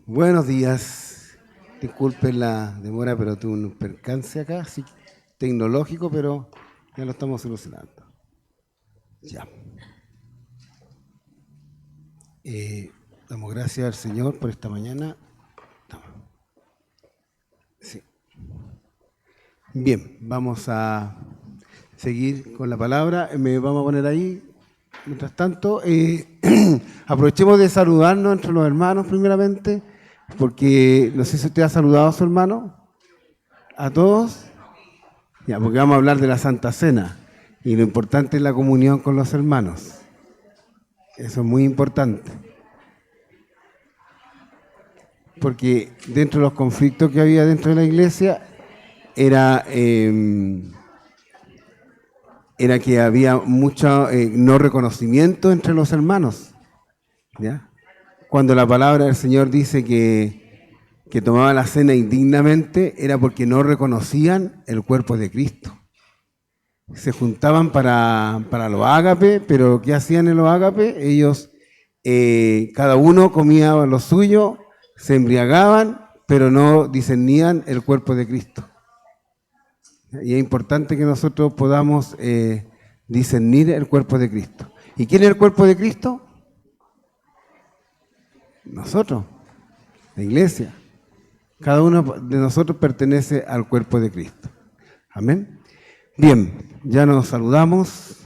Buenos días. Disculpen la demora, pero tuve un percance acá, sí, tecnológico, pero ya lo estamos solucionando. Ya. Damos gracias al Señor por esta mañana. Sí. Bien, vamos a seguir con la palabra. Me vamos a poner ahí. Mientras tanto, aprovechemos de saludarnos entre los hermanos primeramente, porque no sé si usted ha saludado a su hermano, a todos, ya, porque vamos a hablar de la Santa Cena y lo importante es la comunión con los hermanos. Eso es muy importante, porque dentro de los conflictos que había dentro de la iglesia era que había mucho no reconocimiento entre los hermanos, ¿ya? Cuando la palabra del Señor dice que tomaban la cena indignamente, era porque no reconocían el cuerpo de Cristo. Se juntaban para los ágape, pero ¿qué hacían en los ágape? Ellos, cada uno comía lo suyo, se embriagaban, pero no discernían el cuerpo de Cristo. Y es importante que nosotros podamos discernir el cuerpo de Cristo. ¿Y quién es el cuerpo de Cristo? Nosotros, la iglesia. Cada uno de nosotros pertenece al cuerpo de Cristo. Amén. Bien, ya nos saludamos.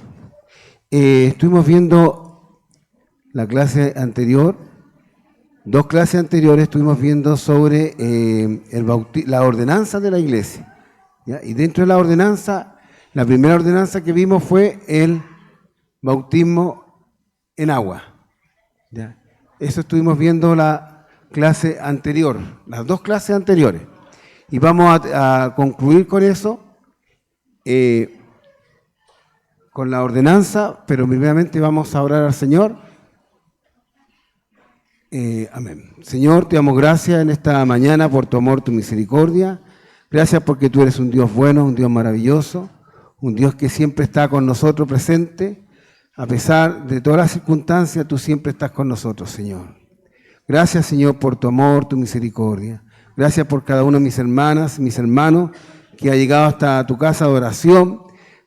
Estuvimos viendo la clase anterior, dos clases anteriores estuvimos viendo sobre la ordenanza de la iglesia, ¿ya? Y dentro de la ordenanza, la primera ordenanza que vimos fue el bautismo en agua, ¿ya? Eso estuvimos viendo la clase anterior, las dos clases anteriores. Y vamos a concluir con eso, con la ordenanza, pero primeramente vamos a orar al Señor. Amén. Señor, te damos gracias en esta mañana por tu amor, tu misericordia. Gracias porque tú eres un Dios bueno, un Dios maravilloso, un Dios que siempre está con nosotros presente. A pesar de todas las circunstancias, tú siempre estás con nosotros, Señor. Gracias, Señor, por tu amor, tu misericordia. Gracias por cada una de mis hermanas, mis hermanos, que ha llegado hasta tu casa de oración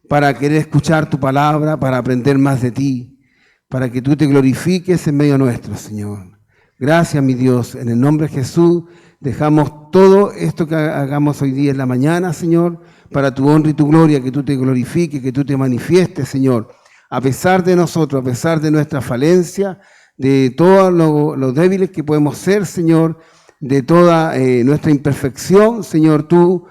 para querer escuchar tu palabra, para aprender más de ti, para que tú te glorifiques en medio nuestro, Señor. Gracias, mi Dios. En el nombre de Jesús, dejamos todo esto que hagamos hoy día en la mañana, Señor, para tu honra y tu gloria, que tú te glorifiques, que tú te manifiestes, Señor. A pesar de nosotros, a pesar de nuestra falencia, de todos los débiles que podemos ser, Señor, de toda nuestra imperfección, Señor, tú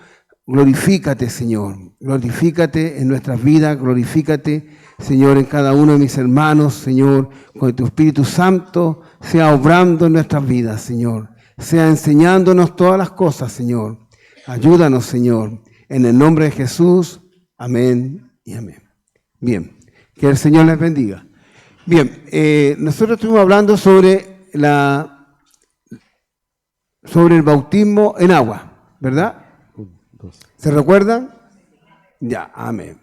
glorifícate, Señor. Glorifícate en nuestras vidas, glorifícate, Señor, en cada uno de mis hermanos, Señor, con tu Espíritu Santo sea obrando en nuestras vidas, Señor. Sea enseñándonos todas las cosas, Señor. Ayúdanos, Señor. En el nombre de Jesús, amén y amén. Bien, que el Señor les bendiga. Bien, nosotros estuvimos hablando sobre el bautismo en agua, ¿verdad? ¿Se recuerdan? Ya, amén.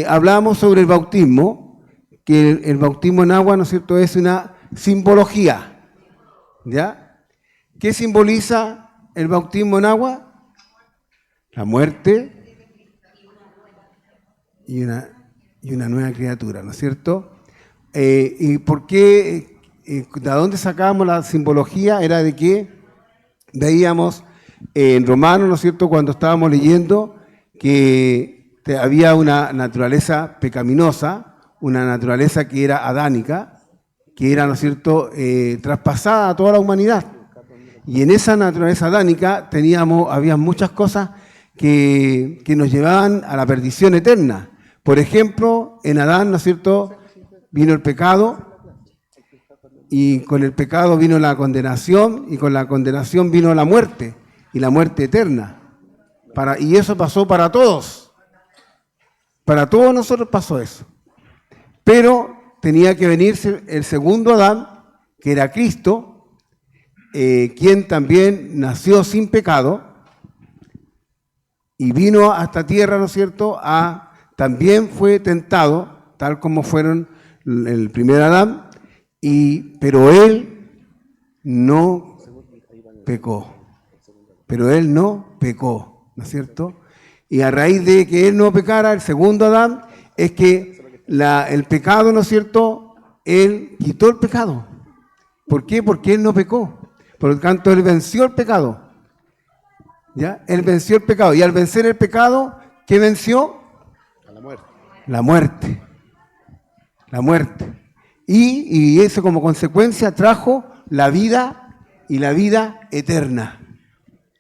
Hablábamos sobre el bautismo, que el bautismo en agua, ¿no es cierto?, es una simbología, ¿ya? ¿Qué simboliza el bautismo en agua? La muerte y una nueva criatura, ¿no es cierto? ¿Y por qué? ¿De dónde sacábamos la simbología? Era de que veíamos en Romanos, ¿no es cierto?, cuando estábamos leyendo que había una naturaleza pecaminosa, una naturaleza que era adánica, que era, ¿no es cierto?, traspasada a toda la humanidad. Y en esa naturaleza adánica había muchas cosas que nos llevaban a la perdición eterna. Por ejemplo, en Adán, ¿no es cierto?, vino el pecado, y con el pecado vino la condenación, y con la condenación vino la muerte, y la muerte eterna. Y eso pasó para todos. Para todos nosotros pasó eso. Pero tenía que venirse el segundo Adán, que era Cristo, quien también nació sin pecado, y vino a esta tierra, ¿no es cierto?, también fue tentado, tal como fueron el primer Adán, pero él no pecó. Pero él no pecó, ¿no es cierto? Y a raíz de que él no pecara, el segundo Adán, es que el pecado, ¿no es cierto? Él quitó el pecado. ¿Por qué? Porque él no pecó. Por lo tanto, él venció el pecado. ¿Ya? Él venció el pecado. Y al vencer el pecado, ¿qué venció? A la muerte. La muerte. La muerte. Y eso como consecuencia trajo la vida y la vida eterna.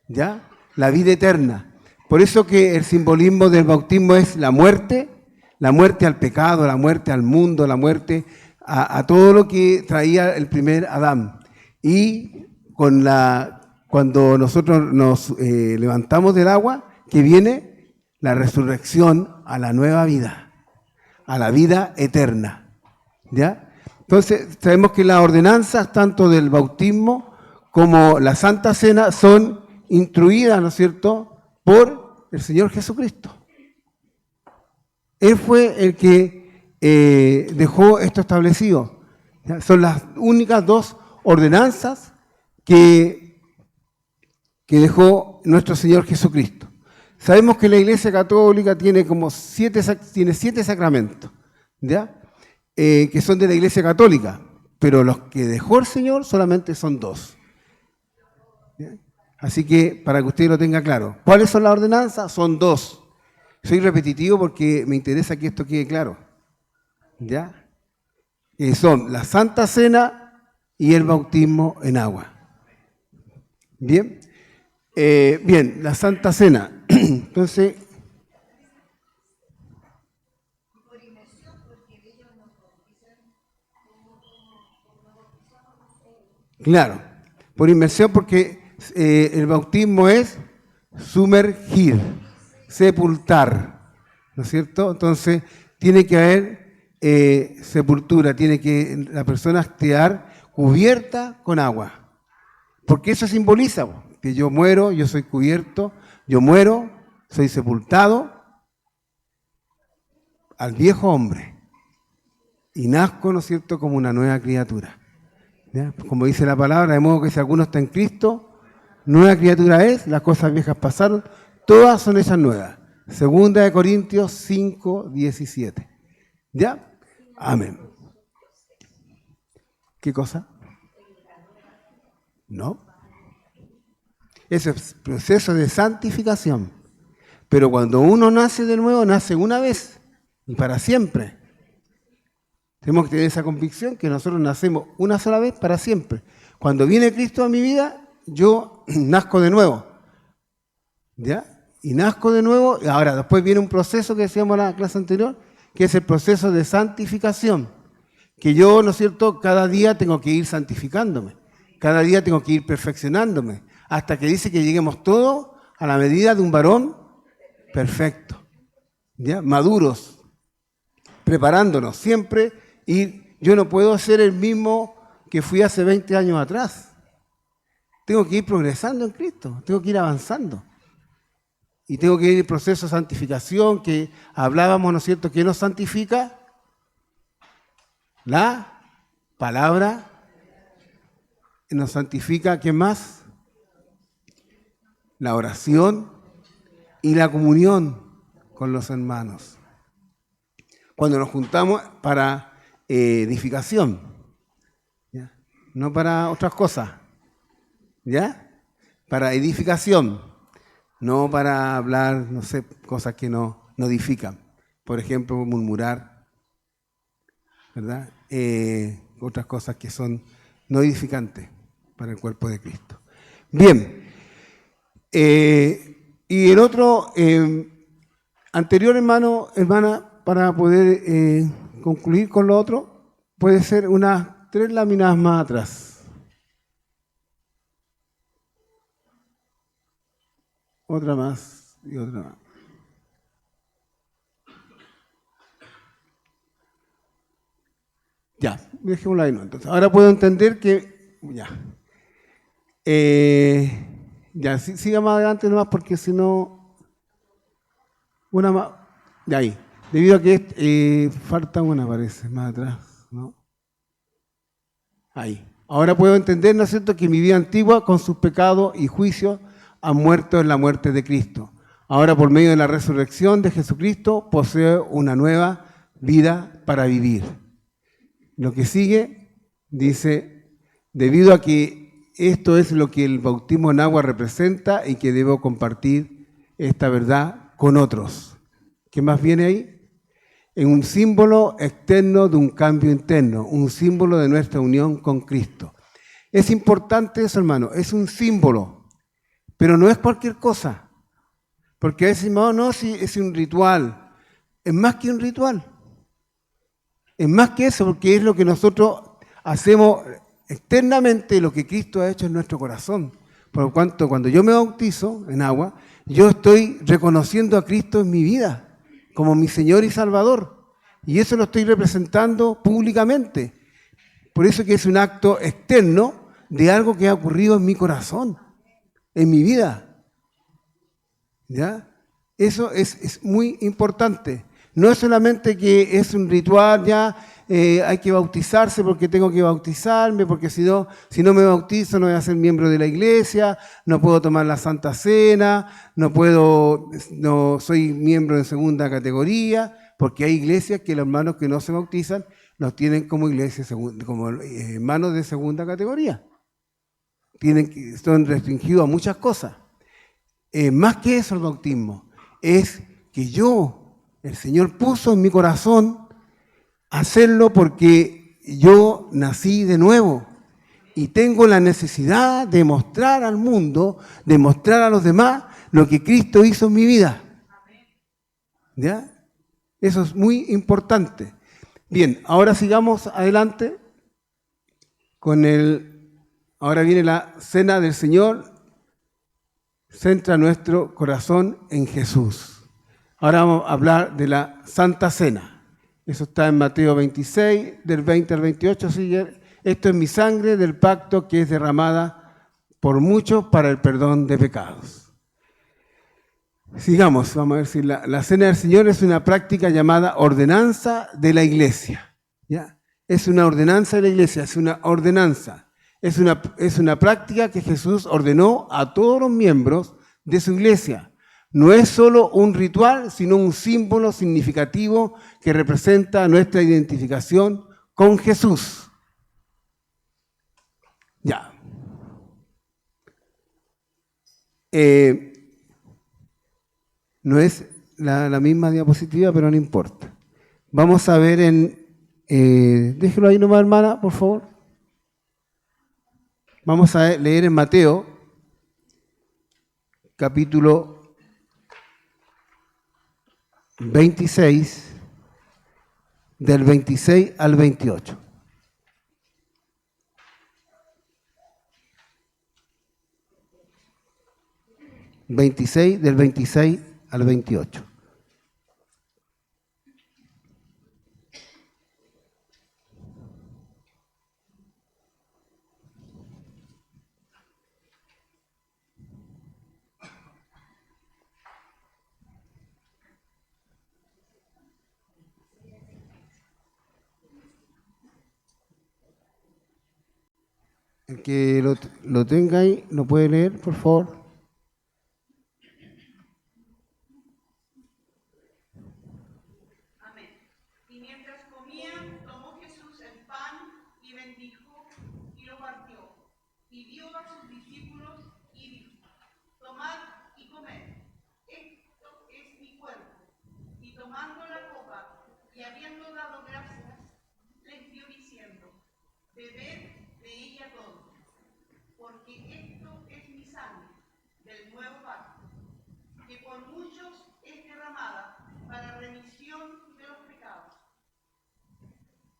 ¿Ya? La vida eterna. Por eso que el simbolismo del bautismo es la muerte al pecado, la muerte al mundo, la muerte a todo lo que traía el primer Adán. Y cuando nosotros nos levantamos del agua, que viene la resurrección a la nueva vida, a la vida eterna. ¿Ya? Entonces, sabemos que las ordenanzas, tanto del bautismo como la Santa Cena, son instruidas, ¿no es cierto?, por el Señor Jesucristo. Él fue el que dejó esto establecido. ¿Ya? Son las únicas dos ordenanzas que dejó nuestro Señor Jesucristo. Sabemos que la Iglesia Católica tiene como siete sacramentos, ¿ya? Que son de la Iglesia Católica, pero los que dejó el Señor solamente son dos. ¿Ya? Así que, para que usted lo tenga claro, ¿cuáles son las ordenanzas? Son dos. Soy repetitivo porque me interesa que esto quede claro. ¿Ya? Son la Santa Cena y el bautismo en agua. ¿Bien? Bien, la Santa Cena. Entonces, claro, por inmersión porque el bautismo es sumergir, sepultar, ¿no es cierto? Entonces, tiene que haber sepultura, tiene que la persona quedar cubierta con agua, porque eso simboliza que yo muero, yo soy cubierto, yo muero, soy sepultado al viejo hombre y nazco, ¿no es cierto?, como una nueva criatura. ¿Ya? Como dice la palabra, de modo que si alguno está en Cristo, nueva criatura es, las cosas viejas pasaron, todas son esas nuevas. Segunda de Corintios 5, 17. ¿Ya? Amén. ¿Qué cosa? No. Ese es proceso de santificación. Pero cuando uno nace de nuevo, nace una vez y para siempre. Tenemos que tener esa convicción que nosotros nacemos una sola vez para siempre. Cuando viene Cristo a mi vida, yo nazco de nuevo. ¿Ya? Y nazco de nuevo, y ahora después viene un proceso que decíamos en la clase anterior, que es el proceso de santificación. Que yo, ¿no es cierto?, cada día tengo que ir santificándome. Cada día tengo que ir perfeccionándome. Hasta que dice que lleguemos todos a la medida de un varón perfecto. ¿Ya? Maduros. Preparándonos siempre. Y yo no puedo ser el mismo que fui hace 20 años atrás. Tengo que ir progresando en Cristo, tengo que ir avanzando. Y tengo que ir en el proceso de santificación que hablábamos, ¿no es cierto?, que nos santifica la palabra, nos santifica, ¿qué más? La oración y la comunión con los hermanos. Cuando nos juntamos para edificación, ¿ya? No para otras cosas, ¿ya? Para edificación, no para hablar, no sé, cosas que no edifican. Por ejemplo, murmurar, ¿verdad? Otras cosas que son no edificantes para el cuerpo de Cristo. Bien, y el otro, anterior hermana, para poder concluir con lo otro, puede ser unas 3 láminas más atrás. Otra más y otra más. Ya, dejémosla ahí, ¿no? Entonces, ahora puedo entender que, ya. Ya, siga más adelante nomás porque si no, una más, de ahí. Debido a que falta una, parece, más atrás, ¿no? Ahí. Ahora puedo entender, ¿no es cierto?, que mi vida antigua, con sus pecados y juicios, ha muerto en la muerte de Cristo. Ahora, por medio de la resurrección de Jesucristo, poseo una nueva vida para vivir. Lo que sigue dice, debido a que esto es lo que el bautismo en agua representa y que debo compartir esta verdad con otros. ¿Qué más viene ahí? En un símbolo externo de un cambio interno, un símbolo de nuestra unión con Cristo. Es importante eso, hermano, es un símbolo, pero no es cualquier cosa. Porque a veces decimos, no, sí, es un ritual. Es más que un ritual. Es más que eso, porque es lo que nosotros hacemos externamente, lo que Cristo ha hecho en nuestro corazón. Por lo cuanto, cuando yo me bautizo en agua, yo estoy reconociendo a Cristo en mi vida como mi Señor y Salvador. Y eso lo estoy representando públicamente. Por eso que es un acto externo de algo que ha ocurrido en mi corazón, en mi vida. ¿Ya? Eso es muy importante. No es solamente que es un ritual, ya hay que bautizarse porque tengo que bautizarme, porque si no me bautizo no voy a ser miembro de la iglesia, no puedo tomar la Santa Cena, no soy miembro de segunda categoría, porque hay iglesias que los hermanos que no se bautizan los tienen como iglesias, como hermanos de segunda categoría. Son restringidos a muchas cosas. Más que eso el bautismo, es que el Señor puso en mi corazón hacerlo porque yo nací de nuevo y tengo la necesidad de mostrar al mundo, de mostrar a los demás lo que Cristo hizo en mi vida. ¿Ya? Eso es muy importante. Bien, ahora sigamos adelante ahora viene la cena del Señor, centra nuestro corazón en Jesús. Ahora vamos a hablar de la Santa Cena. Eso está en Mateo 26, del 20 al 28. Sigue. Esto es mi sangre del pacto que es derramada por muchos para el perdón de pecados. Sigamos, vamos a ver si la Cena del Señor es una práctica llamada ordenanza de la Iglesia. ¿Ya? Es una ordenanza de la Iglesia, es una ordenanza. Es una práctica que Jesús ordenó a todos los miembros de su Iglesia. No es solo un ritual, sino un símbolo significativo que representa nuestra identificación con Jesús. Ya. No es la misma diapositiva, pero no importa. Vamos a ver déjelo ahí nomás, hermana, por favor. Vamos a leer en Mateo, capítulo 26, del 26 al 28. Del 26 al 28. El que lo tenga ahí, ¿lo puede leer, por favor? Amén. Y mientras comían, tomó Jesús el pan y bendijo y lo partió. Y dio a sus discípulos y dijo: tomad y comed, esto es mi cuerpo. Y tomando la copa y habiendo dado gracias, les dio diciendo: bebed de ella todos, porque esto es mi sangre del nuevo pacto, que por muchos es derramada para remisión de los pecados.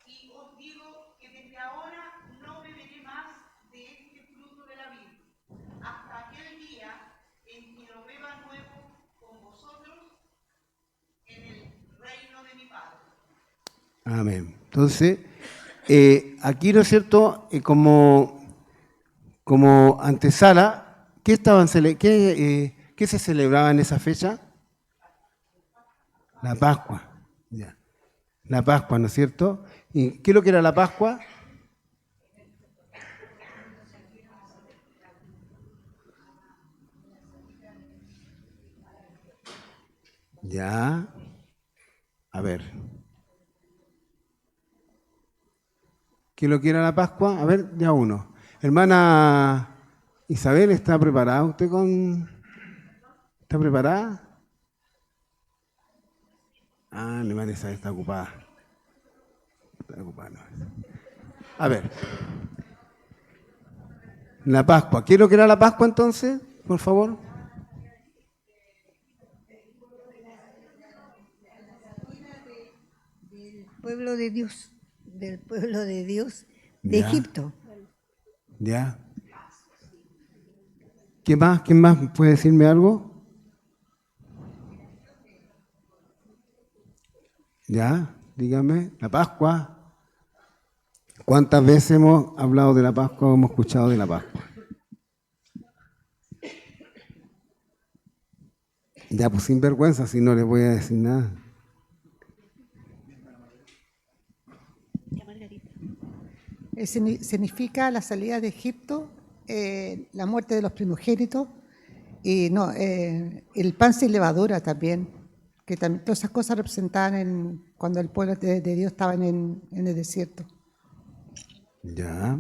Y os digo que desde ahora no beberé más de este fruto de la vid, hasta aquel día en que lo beba nuevo con vosotros en el reino de mi Padre. Amén. Entonces, aquí, ¿no es cierto?, como antesala, ¿qué se celebraba en esa fecha? La Pascua. Ya. La Pascua, ¿no es cierto? ¿Y qué es lo que era la Pascua? Ya. A ver. ¿Quién lo quiere a la Pascua? A ver, ya uno. Hermana Isabel, ¿está preparada usted con...? ¿Está preparada? Ah, la hermana Isabel está ocupada. Está ocupada, no. A ver. La Pascua. ¿Quién lo quiere a la Pascua entonces? Por favor. Del pueblo de Dios de Ya. Egipto. Ya. ¿Qué más? ¿Quién más puede decirme algo? Ya, dígame, la Pascua. ¿Cuántas veces hemos hablado de la Pascua o hemos escuchado de la Pascua? Ya, pues sin vergüenza, si no les voy a decir nada. Significa la salida de Egipto, la muerte de los primogénitos y no, el pan sin levadura también, que también todas esas cosas representaban cuando el pueblo de Dios estaba en el desierto. Ya.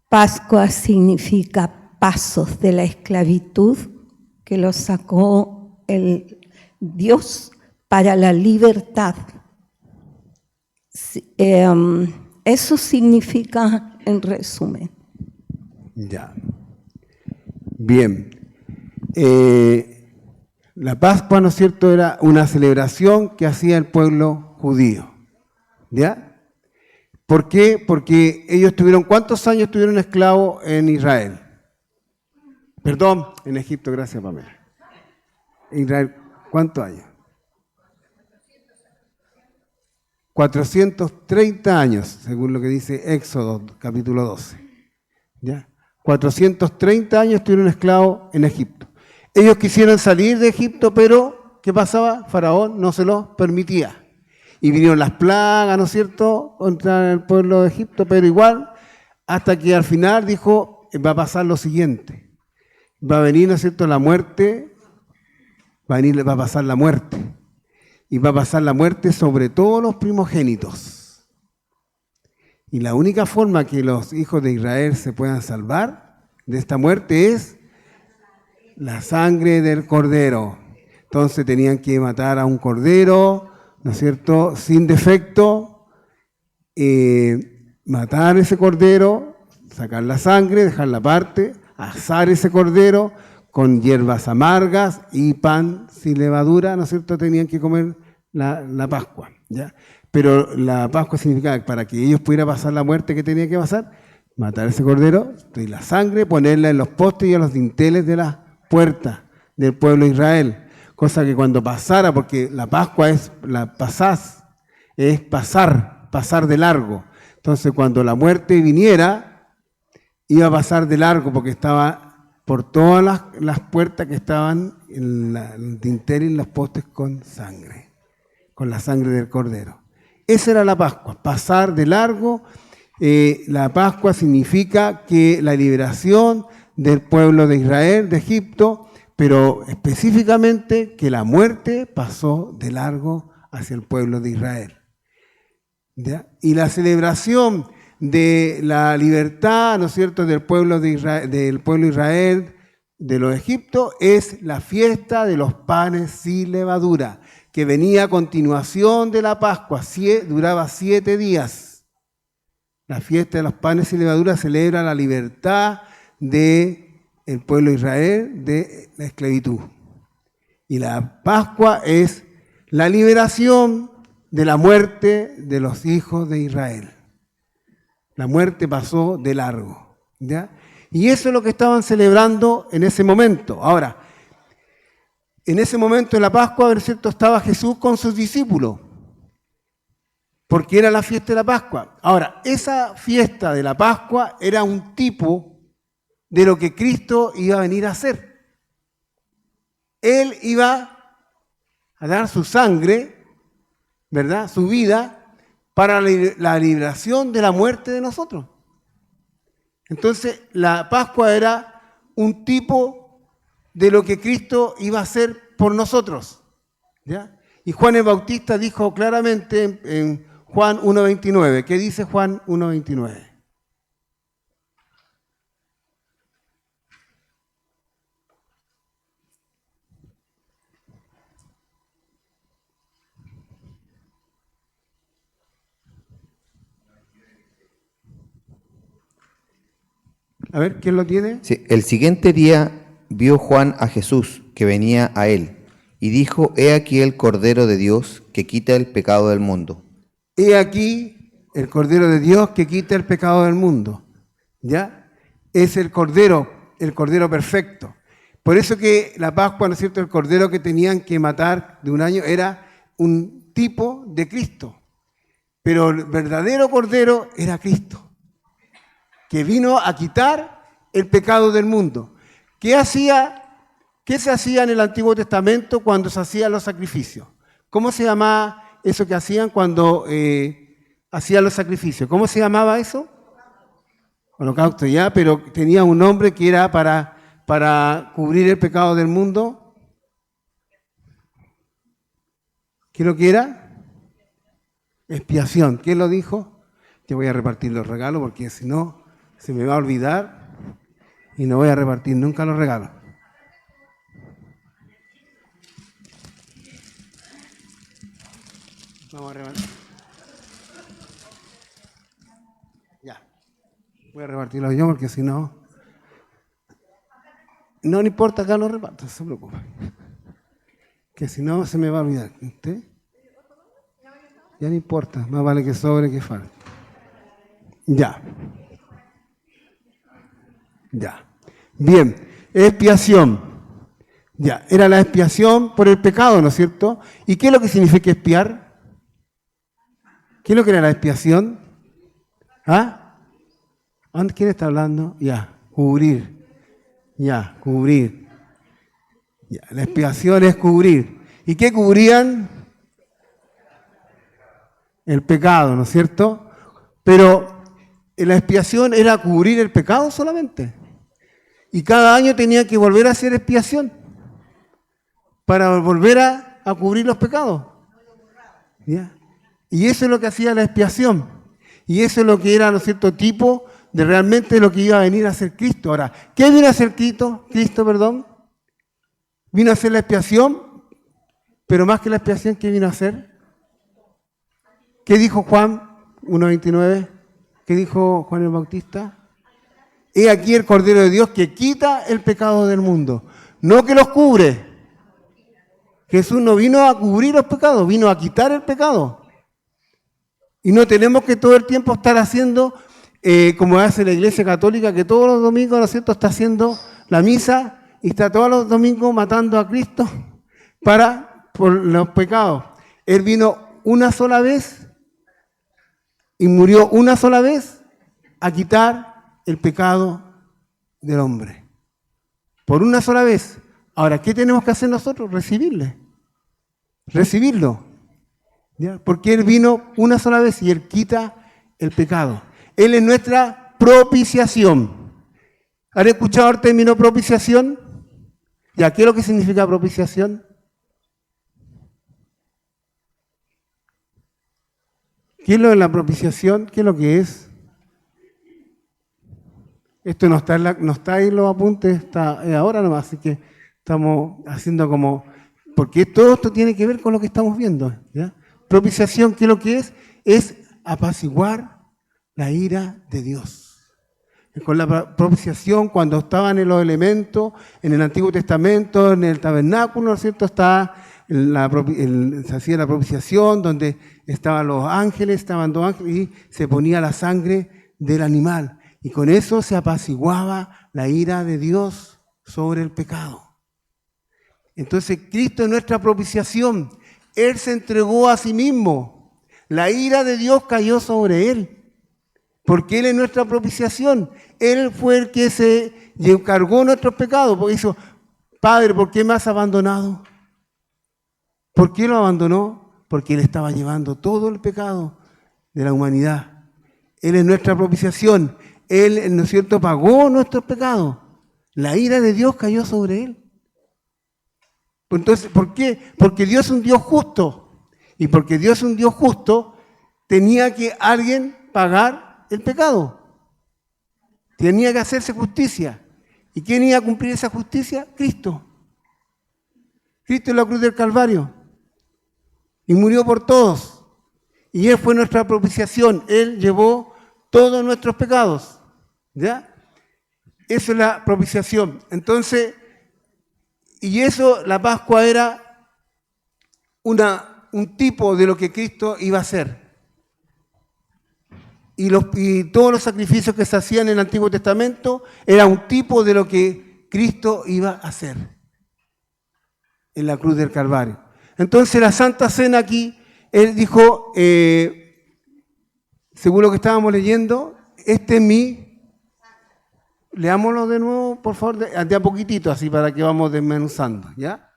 Pascua significa pasos de la esclavitud que los sacó el Dios para la libertad. Eso significa en resumen. Ya. Bien. La Pascua, ¿no es cierto?, era una celebración que hacía el pueblo judío. ¿Ya? ¿Por qué? Porque ellos tuvieron, ¿cuántos años estuvieron esclavos en Israel? Perdón, en Egipto, gracias Pamela. En Israel, ¿cuántos años? 430 años, según lo que dice Éxodo, capítulo 12. ¿Ya? 430 años estuvieron esclavos en Egipto. Ellos quisieron salir de Egipto, pero ¿qué pasaba? Faraón no se lo permitía. Y vinieron las plagas, ¿no es cierto?, contra el pueblo de Egipto, pero igual, hasta que al final dijo, va a pasar lo siguiente. Va a venir, ¿no es cierto?, la muerte, va a pasar la muerte. Y va a pasar la muerte sobre todos los primogénitos. Y la única forma que los hijos de Israel se puedan salvar de esta muerte es la sangre del cordero. Entonces tenían que matar a un cordero, ¿no es cierto?, sin defecto, matar ese cordero, sacar la sangre, dejarla aparte, asar ese cordero con hierbas amargas y pan sin levadura, ¿no es cierto?, tenían que comer la Pascua, ¿ya? Pero la Pascua significaba que para que ellos pudieran pasar la muerte que tenía que pasar, matar ese cordero y la sangre, ponerla en los postes y en los dinteles de las puertas del pueblo de Israel. Cosa que cuando pasara, porque la Pascua es pasar de largo. Entonces cuando la muerte viniera, iba a pasar de largo porque estaba por todas las puertas que estaban en el dintel y en los postes con sangre, con la sangre del cordero. Esa era la Pascua, pasar de largo. La Pascua significa que la liberación del pueblo de Israel, de Egipto, pero específicamente que la muerte pasó de largo hacia el pueblo de Israel. ¿Ya? Y la celebración de la libertad, ¿no es cierto?, del pueblo de Israel, de los egipcios, es la fiesta de los panes sin levadura, que venía a continuación de la Pascua, duraba 7 días. La fiesta de los panes sin levadura celebra la libertad del pueblo de Israel de la esclavitud. Y la Pascua es la liberación de la muerte de los hijos de Israel. La muerte pasó de largo, ¿ya? Y eso es lo que estaban celebrando en ese momento. Ahora, en ese momento de la Pascua, ¿no es cierto?, estaba Jesús con sus discípulos, porque era la fiesta de la Pascua. Ahora, esa fiesta de la Pascua era un tipo de lo que Cristo iba a venir a hacer. Él iba a dar su sangre, ¿verdad?, su vida, para la liberación de la muerte de nosotros. Entonces, la Pascua era un tipo de lo que Cristo iba a hacer por nosotros. ¿Ya? Y Juan el Bautista dijo claramente en Juan 1.29. ¿Qué dice Juan 1.29? A ver, ¿quién lo tiene? Sí, el siguiente día vio Juan a Jesús, que venía a él, y dijo, he aquí el Cordero de Dios, que quita el pecado del mundo. He aquí el Cordero de Dios que quita el pecado del mundo. ¿Ya? Es el Cordero perfecto. Por eso que la Pascua, ¿no es cierto?, el Cordero que tenían que matar de un año era un tipo de Cristo. Pero el verdadero Cordero era Cristo, que vino a quitar el pecado del mundo. ¿Qué se hacía en el Antiguo Testamento cuando se hacían los sacrificios? ¿Cómo se llamaba eso que hacían cuando hacían los sacrificios? ¿Cómo se llamaba eso? Holocausto, ya, pero tenía un nombre que era para cubrir el pecado del mundo. ¿Qué es lo que era? Expiación. ¿Quién lo dijo? Yo voy a repartir los regalos porque si no se me va a olvidar y no voy a repartir nunca los regalos. Vamos a repartir. Ya. Voy a repartirlos yo porque si no... No importa, acá los reparto, no se preocupe. Que si no se me va a olvidar. ¿Usted? Ya no importa, más vale que sobre que falte. Ya. Ya. Bien, expiación. Ya, era la expiación por el pecado, ¿no es cierto? ¿Y qué es lo que significa expiar? ¿Qué es lo que era la expiación? ¿Ah? ¿Quién está hablando? Ya, cubrir. Ya, cubrir. Ya, la expiación es cubrir. ¿Y qué cubrían? El pecado, ¿no es cierto? Pero la expiación era cubrir el pecado solamente. Y cada año tenía que volver a hacer expiación para volver a cubrir los pecados. ¿Ya? Y eso es lo que hacía la expiación. Y eso es lo que era, ¿no es cierto?, tipo de realmente lo que iba a venir a hacer Cristo. Ahora, ¿qué vino a hacer Cristo? Vino a hacer la expiación, pero más que la expiación, ¿qué vino a hacer? ¿Qué dijo Juan 1.29? ¿Qué dijo Juan el Bautista? He aquí el Cordero de Dios que quita el pecado del mundo, no que los cubre. Jesús no vino a cubrir los pecados, vino a quitar el pecado. Y no tenemos que todo el tiempo estar haciendo, como hace la Iglesia Católica, que todos los domingos, ¿no es cierto?, está haciendo la misa y está todos los domingos matando a Cristo por los pecados. Él vino una sola vez y murió una sola vez a quitar el pecado del hombre. Por una sola vez. Ahora, ¿qué tenemos que hacer nosotros? Recibirlo. ¿Ya? Porque Él vino una sola vez y Él quita el pecado. Él es nuestra propiciación. ¿Han escuchado el término propiciación? ¿Ya qué es lo que significa propiciación? ¿Qué es lo de la propiciación? ¿Qué es lo que es? Esto no está ahí en los apuntes, está ahora nomás, así que estamos haciendo como... Porque todo esto tiene que ver con lo que estamos viendo. ¿Ya? Propiciación, ¿qué es lo que es? Es apaciguar la ira de Dios. Con la propiciación, cuando estaban en los elementos, en el Antiguo Testamento, en el tabernáculo, ¿no es cierto?, se hacía la propiciación, donde estaban los ángeles, estaban dos ángeles, y se ponía la sangre del animal. Y con eso se apaciguaba la ira de Dios sobre el pecado. Entonces, Cristo es nuestra propiciación. Él se entregó a sí mismo. La ira de Dios cayó sobre Él. Porque Él es nuestra propiciación. Él fue el que se cargó nuestros pecados. Porque hizo, Padre, ¿por qué me has abandonado? ¿Por qué lo abandonó? Porque Él estaba llevando todo el pecado de la humanidad. Él es nuestra propiciación. Él, ¿no es cierto?, pagó nuestros pecados. La ira de Dios cayó sobre Él. Entonces, ¿por qué? Porque Dios es un Dios justo. Y porque Dios es un Dios justo, tenía que alguien pagar el pecado. Tenía que hacerse justicia. ¿Y quién iba a cumplir esa justicia? Cristo. Cristo en la cruz del Calvario. Y murió por todos. Y Él fue nuestra propiciación. Él llevó todos nuestros pecados. ¿Ya? Eso es la propiciación. Entonces, y eso, la Pascua era un tipo de lo que Cristo iba a hacer. Y todos los sacrificios que se hacían en el Antiguo Testamento era un tipo de lo que Cristo iba a hacer en la cruz del Calvario. Entonces la Santa Cena aquí, Él dijo, según lo que estábamos leyendo, este es mi... Leámoslo de nuevo, por favor, de a poquitito, así para que vamos desmenuzando, ¿ya?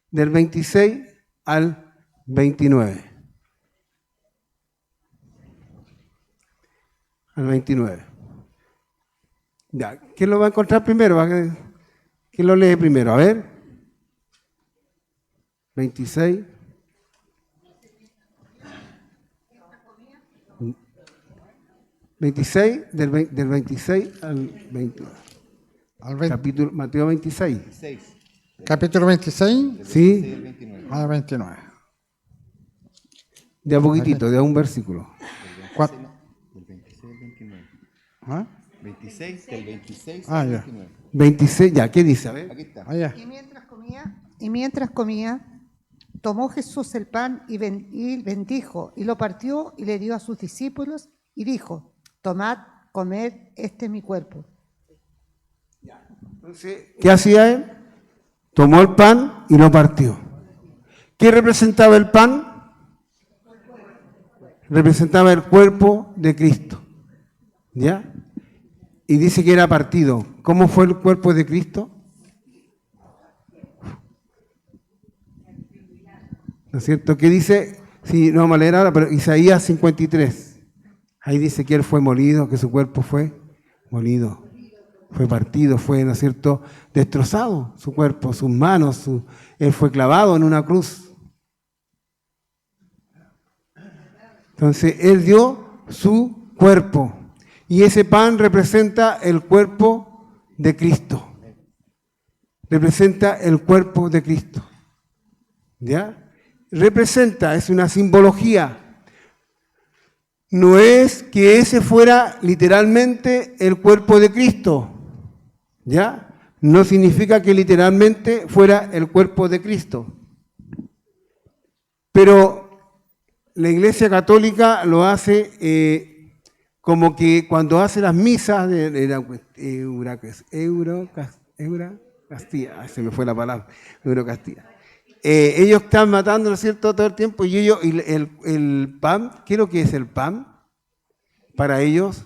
Del 26 al 29. Al 29. Ya, ¿quién lo va a encontrar primero? ¿Quién lo lee primero? A ver. 26. Del 26 al 29. Capítulo, Mateo 26. Capítulo 26 Sí, al 29. de a poquitito, de a un versículo. Cua- Del 26 al 29. ¿Ah? 26, del 26 Ah, al ya. 29. 26, ya, ¿qué dice? A ver. Aquí está. Ah, ya. Y mientras comía, tomó Jesús el pan y bendijo, y lo partió y le dio a sus discípulos, y dijo, tomad, comed, este es mi cuerpo. Entonces, ¿qué hacía Él? Tomó el pan y lo partió. ¿Qué representaba el pan? Representaba el cuerpo de Cristo. ¿Ya? Y dice que era partido. ¿Cómo fue el cuerpo de Cristo? ¿No es cierto? ¿Qué dice? Sí, no vamos a leer ahora, pero Isaías 53. Ahí dice que Él fue molido, que su cuerpo fue molido, fue partido, fue, ¿no es cierto?, destrozado su cuerpo, sus manos, Él fue clavado en una cruz. Entonces, Él dio su cuerpo. Y ese pan representa el cuerpo de Cristo. Representa el cuerpo de Cristo. ¿Ya? Representa, es una simbología. No es que ese fuera literalmente el cuerpo de Cristo. ¿Ya? No significa que literalmente fuera el cuerpo de Cristo. Pero la Iglesia Católica lo hace como que cuando hace las misas de Eurocastilla, se me fue la palabra, Eurocastilla. Ellos están matando, ¿no es cierto?, todo el tiempo, y ellos, el pan, ¿qué es lo que es el pan? Para ellos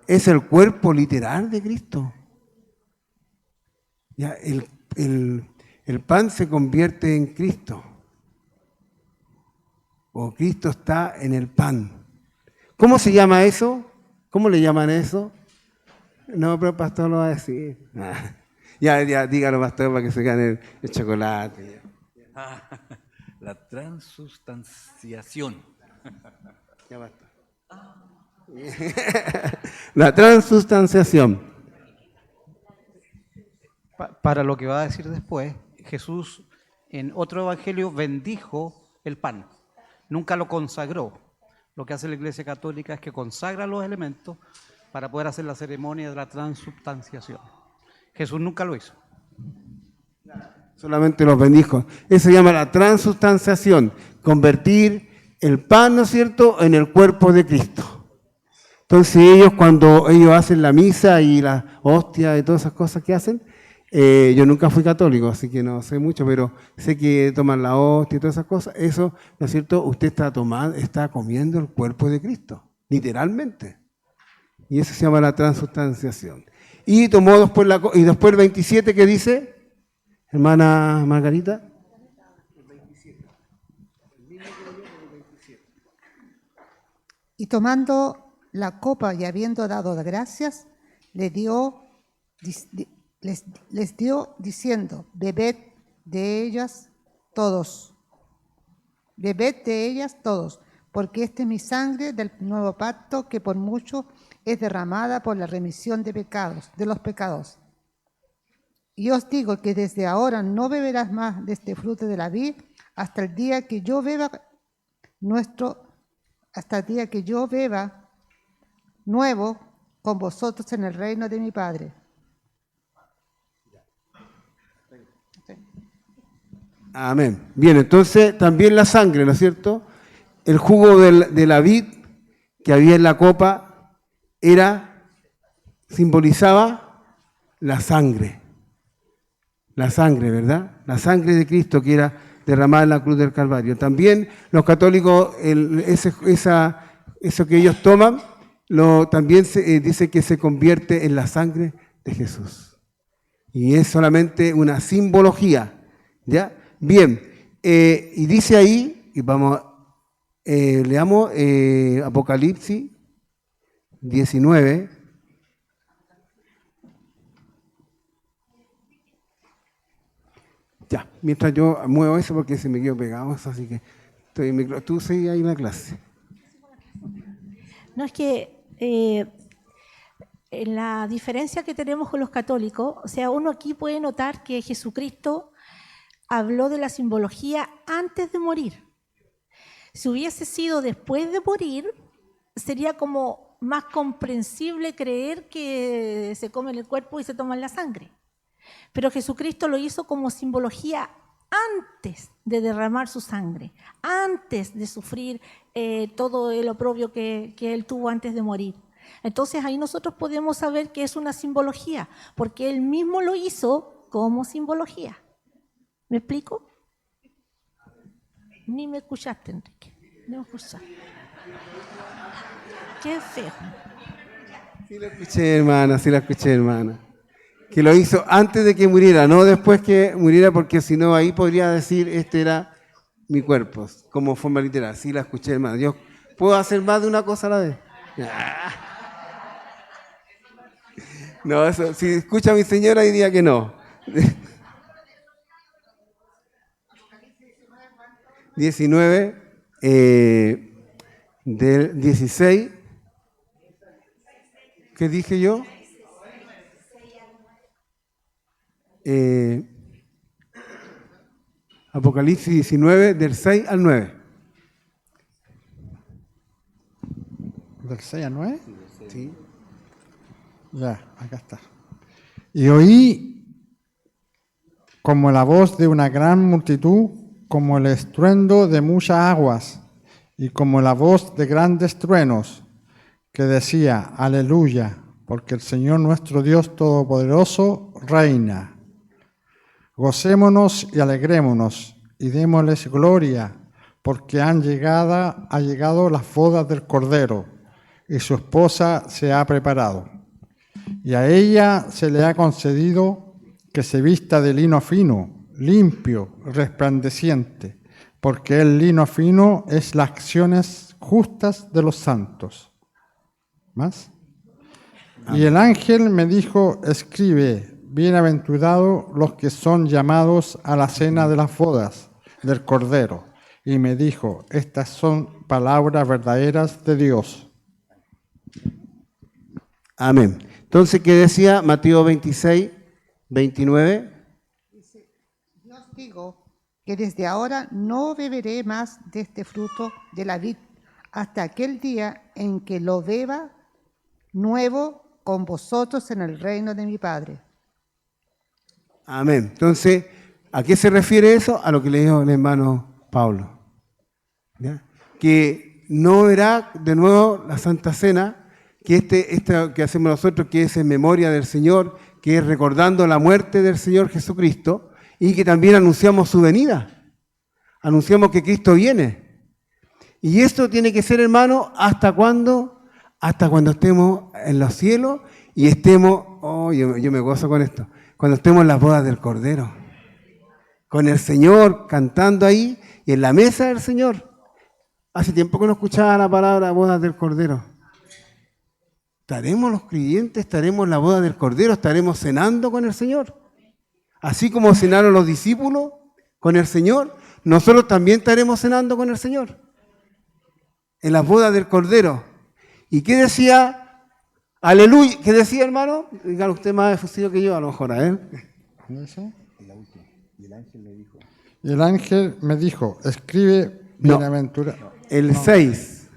es el cuerpo literal de Cristo. Ya, el pan se convierte en Cristo. O Cristo está en el pan. ¿Cómo se llama eso? ¿Cómo le llaman eso? No, pero el pastor lo va a decir. Ya, dígalo, pastor, para que se gane el chocolate. La transustanciación. Ya basta. La transustanciación. Para lo que va a decir después, Jesús en otro evangelio bendijo el pan, nunca lo consagró. Lo que hace la Iglesia Católica es que consagra los elementos para poder hacer la ceremonia de la transubstanciación. Jesús nunca lo hizo. Solamente los bendijo. Eso se llama la transustanciación, convertir el pan, ¿no es cierto?, en el cuerpo de Cristo. Entonces ellos, cuando ellos hacen la misa y la hostia y todas esas cosas que hacen, yo nunca fui católico, así que no sé mucho, pero sé que toman la hostia y todas esas cosas. Eso, ¿no es cierto?, usted está comiendo el cuerpo de Cristo, literalmente. Y eso se llama la transustanciación. Y tomó después y después el 27, ¿qué dice, hermana Margarita? Y tomando la copa y habiendo dado gracias, les dio diciendo, bebed de ellas todos, porque esta es mi sangre del nuevo pacto que por mucho es derramada por la remisión de pecados, de los pecados. Y os digo que desde ahora no beberás más de este fruto de la vid hasta el día que yo beba nuevo con vosotros en el reino de mi Padre. Amén. Bien, entonces también la sangre, ¿no es cierto? El jugo de la vid que había en la copa simbolizaba la sangre, ¿verdad? La sangre de Cristo que era derramada en la cruz del Calvario. También los católicos, eso que ellos toman, también dice que se convierte en la sangre de Jesús. Y es solamente una simbología, ¿ya? Bien, y dice ahí, y leamos Apocalipsis 19. Ya, mientras yo muevo eso porque se me quedó pegado, así que tú seguís ahí en la clase. No, es que en la diferencia que tenemos con los católicos, o sea, uno aquí puede notar que Jesucristo habló de la simbología antes de morir. Si hubiese sido después de morir, sería como más comprensible creer que se comen el cuerpo y se toman la sangre. Pero Jesucristo lo hizo como simbología antes de derramar su sangre, antes de sufrir todo el oprobio que él tuvo antes de morir. Entonces ahí nosotros podemos saber que es una simbología, porque él mismo lo hizo como simbología. ¿Me explico? Ni me escuchaste, Enrique. No me escuchaste. Qué feo. Sí la escuché, hermana. Que lo hizo antes de que muriera, no después que muriera, porque si no ahí podría decir, este era mi cuerpo, como forma literal. Sí la escuché, hermana. Yo puedo hacer más de una cosa a la vez. No, eso, si escucha a mi señora diría que no. 19 del 16. ¿Qué dije yo? Apocalipsis 19, del 6 al 9. ¿Del 6 al 9? Sí. Ya, acá está. Y oí como la voz de una gran multitud, como el estruendo de muchas aguas, y como la voz de grandes truenos, que decía, aleluya, porque el Señor nuestro Dios Todopoderoso reina. Gocémonos y alegrémonos, y démosles gloria, porque ha llegado las bodas del Cordero, y su esposa se ha preparado. Y a ella se le ha concedido que se vista de lino fino, limpio, resplandeciente, porque el lino fino es las acciones justas de los santos. ¿Más? Y el ángel me dijo, escribe, bienaventurados los que son llamados a la cena de las bodas del Cordero. Y me dijo, estas son palabras verdaderas de Dios. Amén. Entonces, ¿qué decía Mateo 26, 29? Dice, yo os digo que desde ahora no beberé más de este fruto de la vid hasta aquel día en que lo beba nuevo con vosotros en el reino de mi Padre. Amén. Entonces, ¿a qué se refiere eso? A lo que le dijo el hermano Pablo. ¿Ya? Que no verá de nuevo la Santa Cena, que esto que hacemos nosotros, que es en memoria del Señor, que es recordando la muerte del Señor Jesucristo, y que también anunciamos su venida. Anunciamos que Cristo viene. Y esto tiene que ser, hermano, ¿hasta cuándo? Hasta cuando estemos en los cielos y estemos, yo me gozo con esto, cuando estemos en las bodas del Cordero, con el Señor cantando ahí y en la mesa del Señor. Hace tiempo que no escuchaba la palabra bodas del Cordero. ¿Estaremos los creyentes, estaremos en la boda del Cordero, estaremos cenando con el Señor? Así como cenaron los discípulos con el Señor, nosotros también estaremos cenando con el Señor. En las bodas del Cordero. ¿Y qué decía? Aleluya. ¿Qué decía, hermano? Digan usted más efusivo que yo, a lo mejor, a ver. ¿Eso? Y el ángel me dijo, escribe bienaventurado. El 6.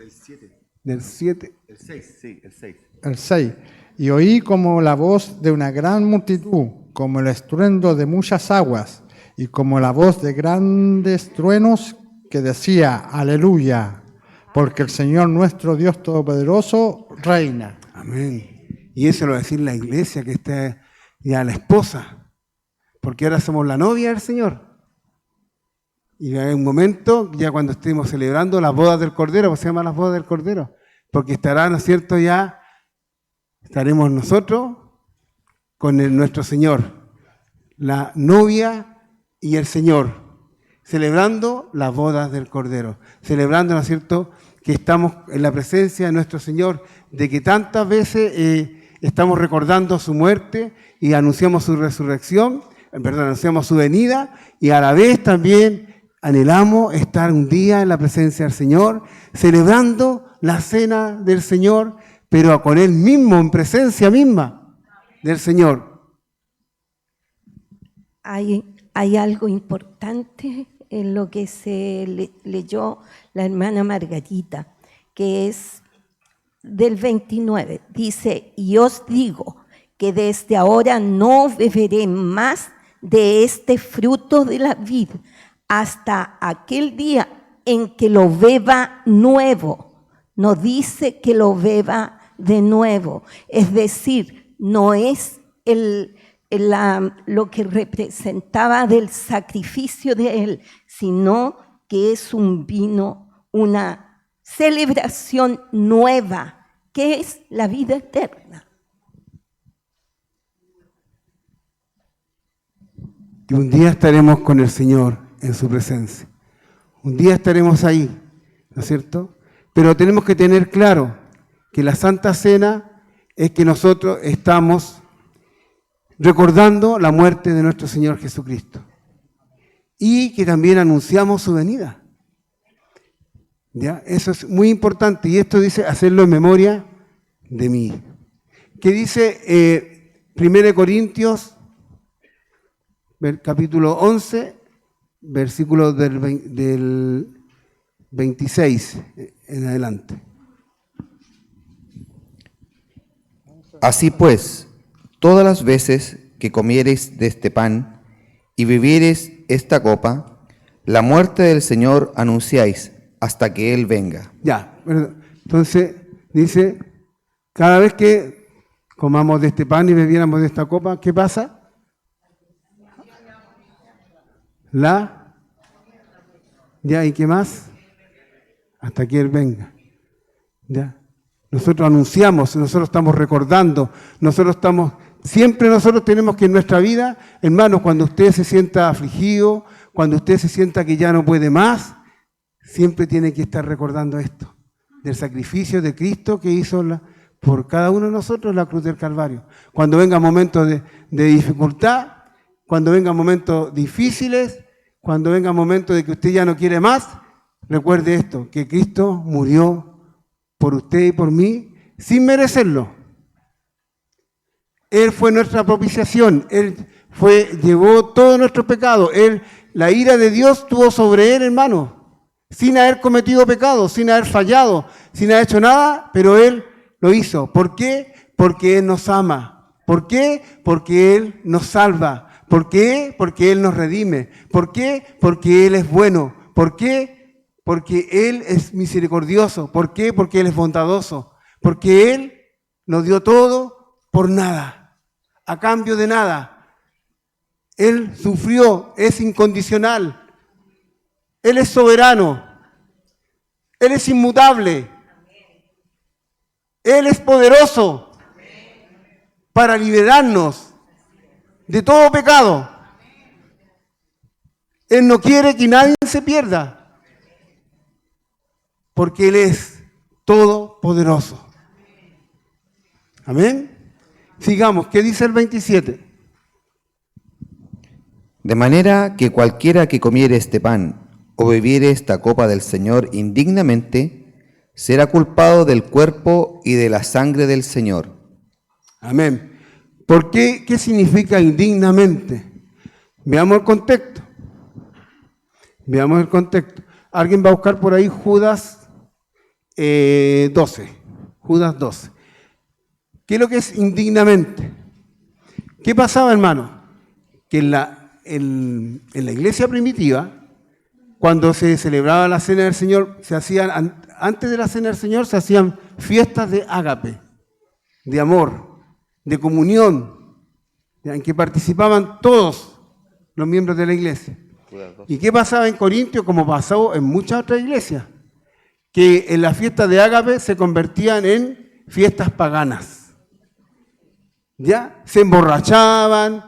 Del 7. El 6, sí, el 6. El 6. Y oí como la voz de una gran multitud, como el estruendo de muchas aguas, y como la voz de grandes truenos que decía, aleluya, porque el Señor nuestro Dios Todopoderoso reina. Amén. Y eso lo va a decir la iglesia, que está ya la esposa, porque ahora somos la novia del Señor. Y hay un momento, ya cuando estemos celebrando las bodas del Cordero, pues se llaman las bodas del Cordero, porque estará, ¿no es cierto?, ya estaremos nosotros con nuestro Señor, la novia y el Señor, celebrando las bodas del Cordero, celebrando, ¿no es cierto?, que estamos en la presencia de nuestro Señor, de que tantas veces estamos recordando su muerte y anunciamos su resurrección, anunciamos su venida, y a la vez también anhelamos estar un día en la presencia del Señor, celebrando la cena del Señor, pero con Él mismo, en presencia misma del Señor. Hay algo importante en lo que se leyó la hermana Margarita, que es del 29. Dice, y os digo que desde ahora no beberé más de este fruto de la vid hasta aquel día en que lo beba nuevo. No dice que lo beba de nuevo. Es decir, no es lo que representaba del sacrificio de Él, sino que es un vino, una celebración nueva, que es la vida eterna. Que un día estaremos con el Señor en su presencia. Un día estaremos ahí, ¿no es cierto? Pero tenemos que tener claro que la Santa Cena es que nosotros estamos recordando la muerte de nuestro Señor Jesucristo y que también anunciamos su venida. ¿Ya? Eso es muy importante, y esto dice hacerlo en memoria de mí. ¿Qué dice 1 Corintios, capítulo 11, versículo del 26 en adelante? Así pues, todas las veces que comiereis de este pan y bebiereis esta copa, la muerte del Señor anunciáis hasta que Él venga. Ya, entonces dice, cada vez que comamos de este pan y bebiéramos de esta copa, ¿qué pasa? Ya, ¿y qué más? Hasta que Él venga. Ya. Nosotros anunciamos, nosotros estamos recordando, siempre nosotros tenemos que en nuestra vida, hermanos, cuando usted se sienta afligido, cuando usted se sienta que ya no puede más, siempre tiene que estar recordando esto, del sacrificio de Cristo que hizo por cada uno de nosotros en la cruz del Calvario. Cuando vengan momentos de dificultad, cuando vengan momentos difíciles, cuando vengan momentos de que usted ya no quiere más, recuerde esto, que Cristo murió por usted y por mí, sin merecerlo. Él fue nuestra propiciación, Él llevó todos nuestros pecados, la ira de Dios estuvo sobre Él, hermano, sin haber cometido pecado, sin haber fallado, sin haber hecho nada, pero Él lo hizo. ¿Por qué? Porque Él nos ama. ¿Por qué? Porque Él nos salva. ¿Por qué? Porque Él nos redime. ¿Por qué? Porque Él es bueno. ¿Por qué? Porque Él es misericordioso. ¿Por qué? Porque Él es bondadoso. Porque Él nos dio todo por nada, a cambio de nada. Él sufrió, es incondicional. Él es soberano. Él es inmutable. Él es poderoso para liberarnos de todo pecado. Él no quiere que nadie se pierda, porque Él es todopoderoso. Amén. Sigamos, ¿qué dice el 27? De manera que cualquiera que comiere este pan o bebiere esta copa del Señor indignamente, será culpado del cuerpo y de la sangre del Señor. Amén. ¿Por qué? ¿Qué significa indignamente? Veamos el contexto. Veamos el contexto. Alguien va a buscar por ahí Judas 12. Judas 12. ¿Qué es lo que es indignamente? ¿Qué pasaba, hermano? Que en la iglesia primitiva, cuando se celebraba la Cena del Señor, antes de la Cena del Señor se hacían fiestas de ágape, de amor, de comunión, en que participaban todos los miembros de la iglesia. ¿Y qué pasaba en Corintio, como pasó en muchas otras iglesias? Que en las fiestas de ágape se convertían en fiestas paganas. ¿Ya? Se emborrachaban,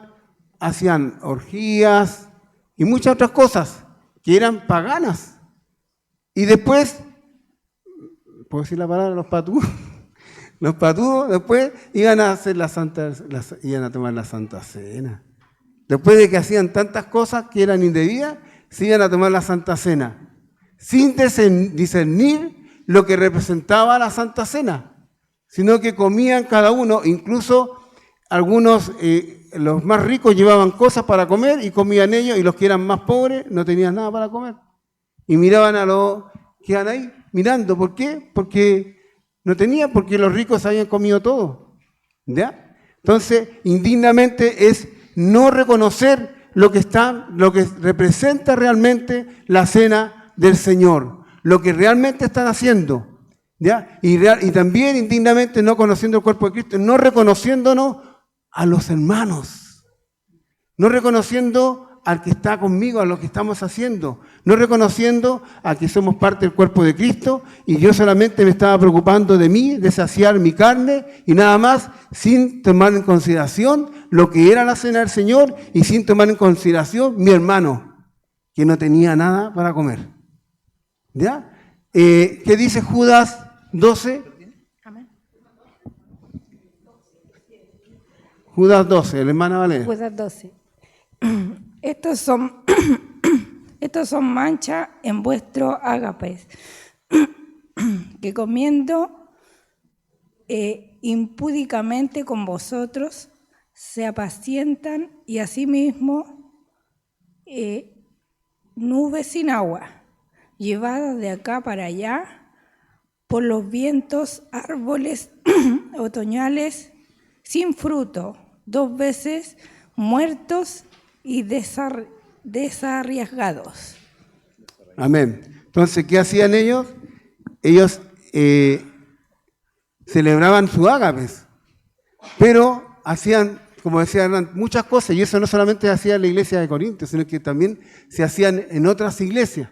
hacían orgías y muchas otras cosas que eran paganas. Y después, ¿puedo decir la palabra? Los patudos. Los patudos después iban a hacer iban a tomar la Santa Cena. Después de que hacían tantas cosas que eran indebidas, se iban a tomar la Santa Cena, sin discernir lo que representaba la Santa Cena, sino que comían cada uno, incluso algunos, los más ricos llevaban cosas para comer y comían ellos, y los que eran más pobres no tenían nada para comer. Y miraban a los que iban ahí, mirando. ¿Por qué? Porque no tenían, porque los ricos habían comido todo. ¿Ya? Entonces, indignamente es no reconocer lo que representa realmente la cena del Señor, lo que realmente están haciendo. ¿Ya? Y también indignamente no conociendo el cuerpo de Cristo, no reconociéndonos a los hermanos, no reconociendo al que está conmigo, a lo que estamos haciendo, no reconociendo a que somos parte del cuerpo de Cristo, y yo solamente me estaba preocupando de mí, de saciar mi carne y nada más, sin tomar en consideración lo que era la cena del Señor y sin tomar en consideración mi hermano, que no tenía nada para comer. ¿Ya? ¿Qué dice Judas 12? Judas 12, la hermana Valeria. Judas 12. Estos son manchas en vuestro ágapes, que comiendo impúdicamente con vosotros se apacientan, y asimismo nubes sin agua, llevadas de acá para allá por los vientos, árboles otoñales sin fruto, 2 veces muertos y desarraigados. Amén. Entonces, ¿qué hacían ellos? Ellos celebraban su ágapes, pero hacían, como decía Hernán, muchas cosas, y eso no solamente se hacía en la iglesia de Corinto, sino que también se hacían en otras iglesias,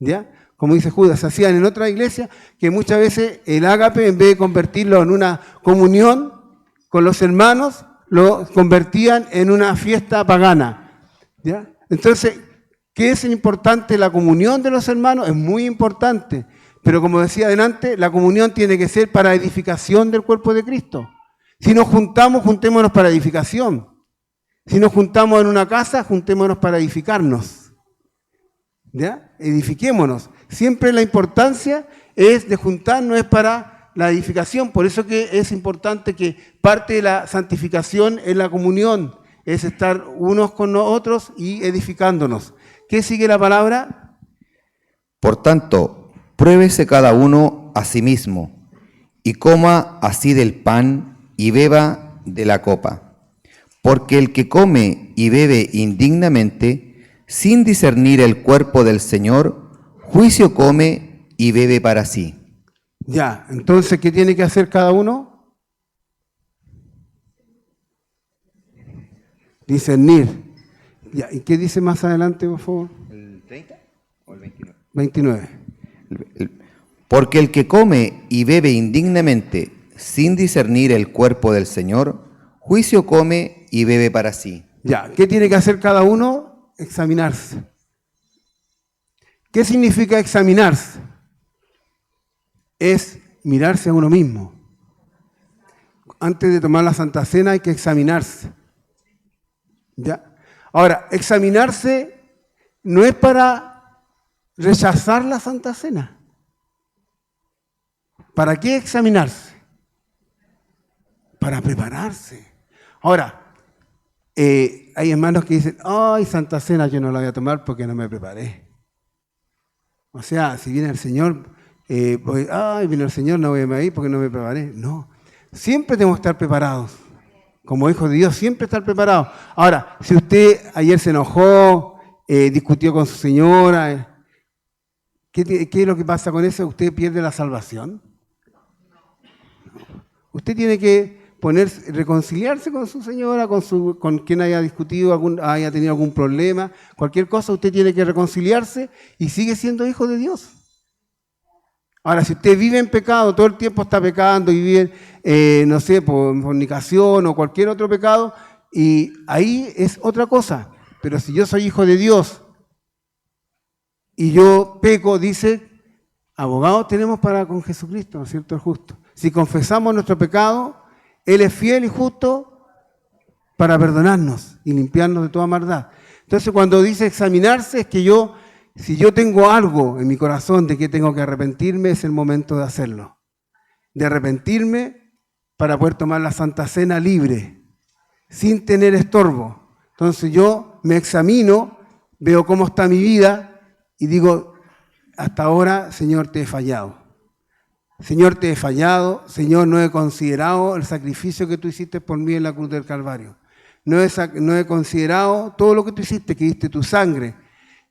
¿ya? Como dice Judas, se hacían en otras iglesias que muchas veces el ágape, en vez de convertirlo en una comunión con los hermanos, lo convertían en una fiesta pagana, ¿ya? Entonces, ¿qué es importante? La comunión de los hermanos es muy importante, pero como decía adelante, la comunión tiene que ser para edificación del cuerpo de Cristo. Si nos juntamos, juntémonos para edificación. Si nos juntamos en una casa, juntémonos para edificarnos. ¿Ya? Edifiquémonos. Siempre la importancia es de juntarnos, es para la edificación. Por eso que es importante que parte de la santificación en la comunión es estar unos con otros y edificándonos. ¿Qué sigue la palabra? Por tanto, pruébese cada uno a sí mismo, y coma así del pan y beba de la copa. Porque el que come y bebe indignamente, sin discernir el cuerpo del Señor, juicio come y bebe para sí. Ya, entonces, ¿qué tiene que hacer cada uno? Discernir. Ya, ¿y qué dice más adelante, por favor? ¿El 30 o el 29? 29. Porque el que come y bebe indignamente, sin discernir el cuerpo del Señor, juicio come y bebe para sí. Ya, ¿qué tiene que hacer cada uno? Examinarse. ¿Qué significa examinarse? Es mirarse a uno mismo. antes de tomar la Santa Cena hay que examinarse. ¿Ya? Ahora, examinarse no es para rechazar la Santa Cena. ¿Para qué examinarse? Para prepararse. Ahora, hay hermanos que dicen, ay, Santa Cena yo no la voy a tomar porque no me preparé. O sea, si viene el Señor, viene el Señor, no voy a ir porque no me preparé. No, siempre tenemos que estar preparados. Como hijos de Dios, siempre estar preparados. Ahora, si usted ayer se enojó, discutió con su señora, ¿qué es lo que pasa con eso? ¿Usted pierde la salvación? Usted tiene que reconciliarse con su señora, con quien haya discutido, haya tenido algún problema, cualquier cosa, usted tiene que reconciliarse y sigue siendo hijo de Dios. Ahora, si usted vive en pecado, todo el tiempo está pecando y vive, no sé, por fornicación o cualquier otro pecado, y ahí es otra cosa. Pero si yo soy hijo de Dios y yo peco, dice, abogados tenemos para con Jesucristo, ¿no es cierto? El justo. Si confesamos nuestro pecado, Él es fiel y justo para perdonarnos y limpiarnos de toda maldad. Entonces, cuando dice examinarse, es que si yo tengo algo en mi corazón de que tengo que arrepentirme, es el momento de hacerlo. De arrepentirme para poder tomar la Santa Cena libre, sin tener estorbo. Entonces yo me examino, veo cómo está mi vida y digo, hasta ahora, Señor, te he fallado. Señor, te he fallado. Señor, no he considerado el sacrificio que tú hiciste por mí en la cruz del Calvario. No he considerado todo lo que tú hiciste, que diste tu sangre.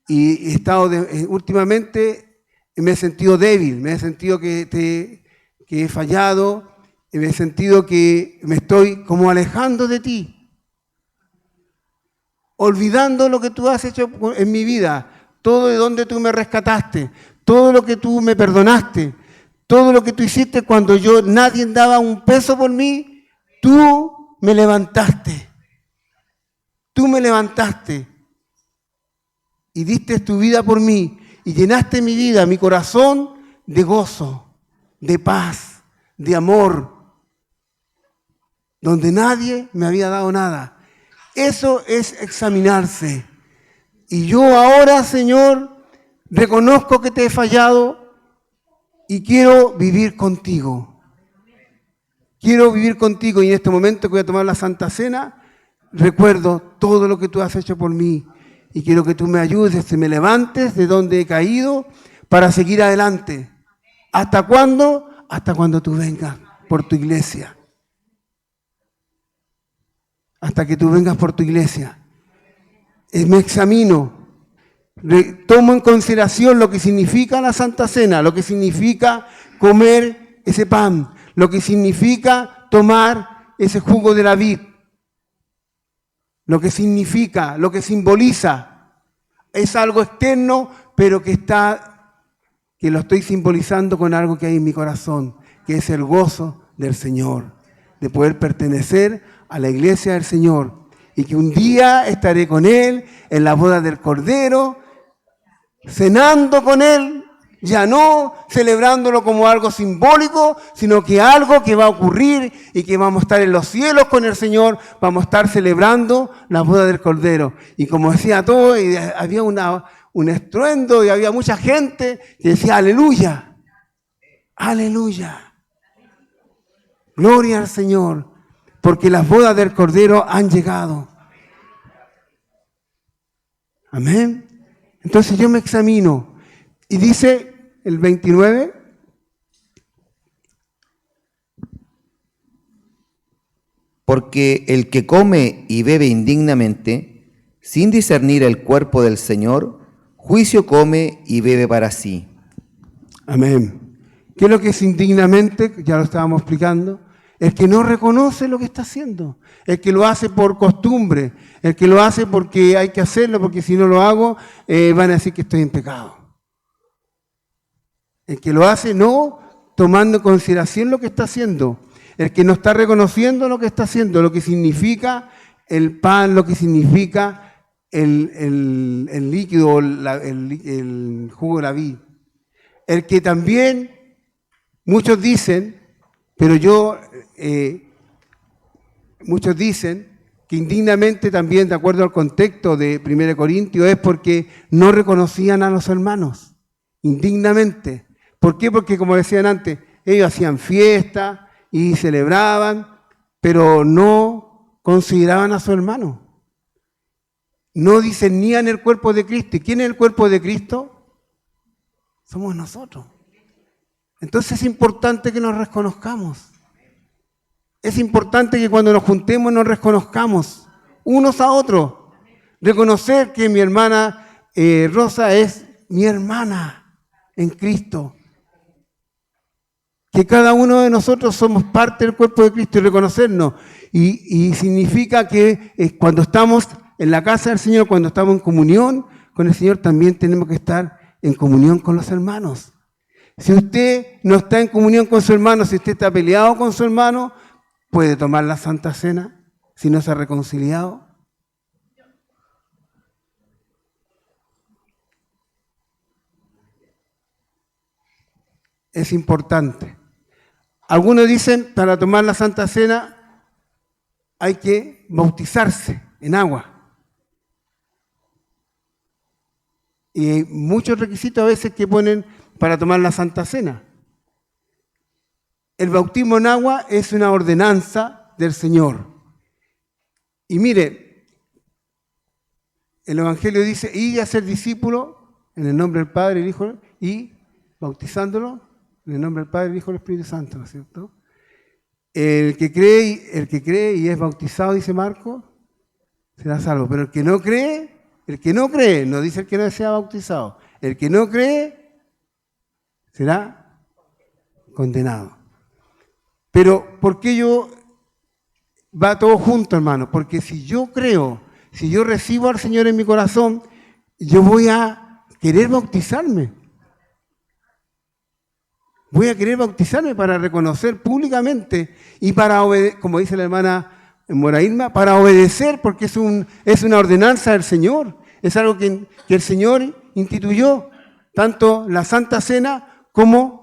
Y he estado, últimamente me he sentido débil, me he sentido que he fallado, me he sentido que me estoy como alejando de ti, olvidando lo que tú has hecho en mi vida, todo de donde tú me rescataste, todo lo que tú me perdonaste, todo lo que tú hiciste cuando nadie daba un peso por mí, tú me levantaste. Tú me levantaste y diste tu vida por mí y llenaste mi vida, mi corazón de gozo, de paz, de amor, donde nadie me había dado nada. Eso es examinarse. Y yo ahora, Señor, reconozco que te he fallado y quiero vivir contigo. Quiero vivir contigo y en este momento que voy a tomar la Santa Cena, recuerdo todo lo que tú has hecho por mí y quiero que tú me ayudes, que me levantes de donde he caído para seguir adelante. ¿Hasta cuándo? Hasta cuando tú vengas por tu iglesia. Hasta que tú vengas por tu iglesia. Me examino, tomo en consideración lo que significa la Santa Cena, lo que significa comer ese pan, lo que significa tomar ese jugo de la vid, lo que significa, lo que simboliza. Es algo externo, pero que lo estoy simbolizando con algo que hay en mi corazón, que es el gozo del Señor, de poder pertenecer a la iglesia del Señor y que un día estaré con Él en la boda del Cordero, cenando con Él, ya no celebrándolo como algo simbólico, sino que algo que va a ocurrir y que vamos a estar en los cielos con el Señor, vamos a estar celebrando la boda del Cordero. Y como decía todo, y había un estruendo y había mucha gente que decía aleluya, aleluya, gloria al Señor, porque las bodas del Cordero han llegado. Amén. Entonces yo me examino y dice el 29, porque el que come y bebe indignamente, sin discernir el cuerpo del Señor, juicio come y bebe para sí. Amén. ¿Qué es lo que es indignamente? Ya lo estábamos explicando. El que no reconoce lo que está haciendo, el que lo hace por costumbre, el que lo hace porque hay que hacerlo, porque si no lo hago van a decir que estoy en pecado. El que lo hace no tomando en consideración lo que está haciendo, el que no está reconociendo lo que está haciendo, lo que significa el pan, lo que significa el líquido, el jugo de la vid. El que también, muchos dicen, pero yo muchos dicen que indignamente también, de acuerdo al contexto de 1 Corintios, es porque no reconocían a los hermanos, indignamente. ¿Por qué? Porque, como decían antes, ellos hacían fiesta y celebraban, pero no consideraban a su hermano. No discernían el cuerpo de Cristo. ¿Y quién es el cuerpo de Cristo? Somos nosotros. Entonces es importante que nos reconozcamos. Es importante que cuando nos juntemos nos reconozcamos unos a otros. Reconocer que mi hermana Rosa es mi hermana en Cristo. Que cada uno de nosotros somos parte del cuerpo de Cristo y reconocernos. Y significa que cuando estamos en la casa del Señor, cuando estamos en comunión con el Señor, también tenemos que estar en comunión con los hermanos. Si usted no está en comunión con su hermano, si usted está peleado con su hermano, puede tomar la Santa Cena si no se ha reconciliado. Es importante. Algunos dicen, para tomar la Santa Cena hay que bautizarse en agua. Y hay muchos requisitos a veces que ponen para tomar la Santa Cena. El bautismo en agua es una ordenanza del Señor. Y mire, el Evangelio dice, y a ser discípulo en el nombre del Padre, el Hijo, y bautizándolo en el nombre del Padre, el Hijo y el Espíritu Santo, ¿no es cierto? El que cree y es bautizado, dice Marcos, será salvo. Pero el que no cree, no dice el que no sea bautizado, el que no cree será condenado. Pero ¿por qué va todo junto, hermano? Porque si yo creo, si yo recibo al Señor en mi corazón, yo voy a querer bautizarme. Voy a querer bautizarme para reconocer públicamente y para obedecer, como dice la hermana Mora Irma, para obedecer, porque es una ordenanza del Señor. Es algo que el Señor instituyó, tanto la Santa Cena como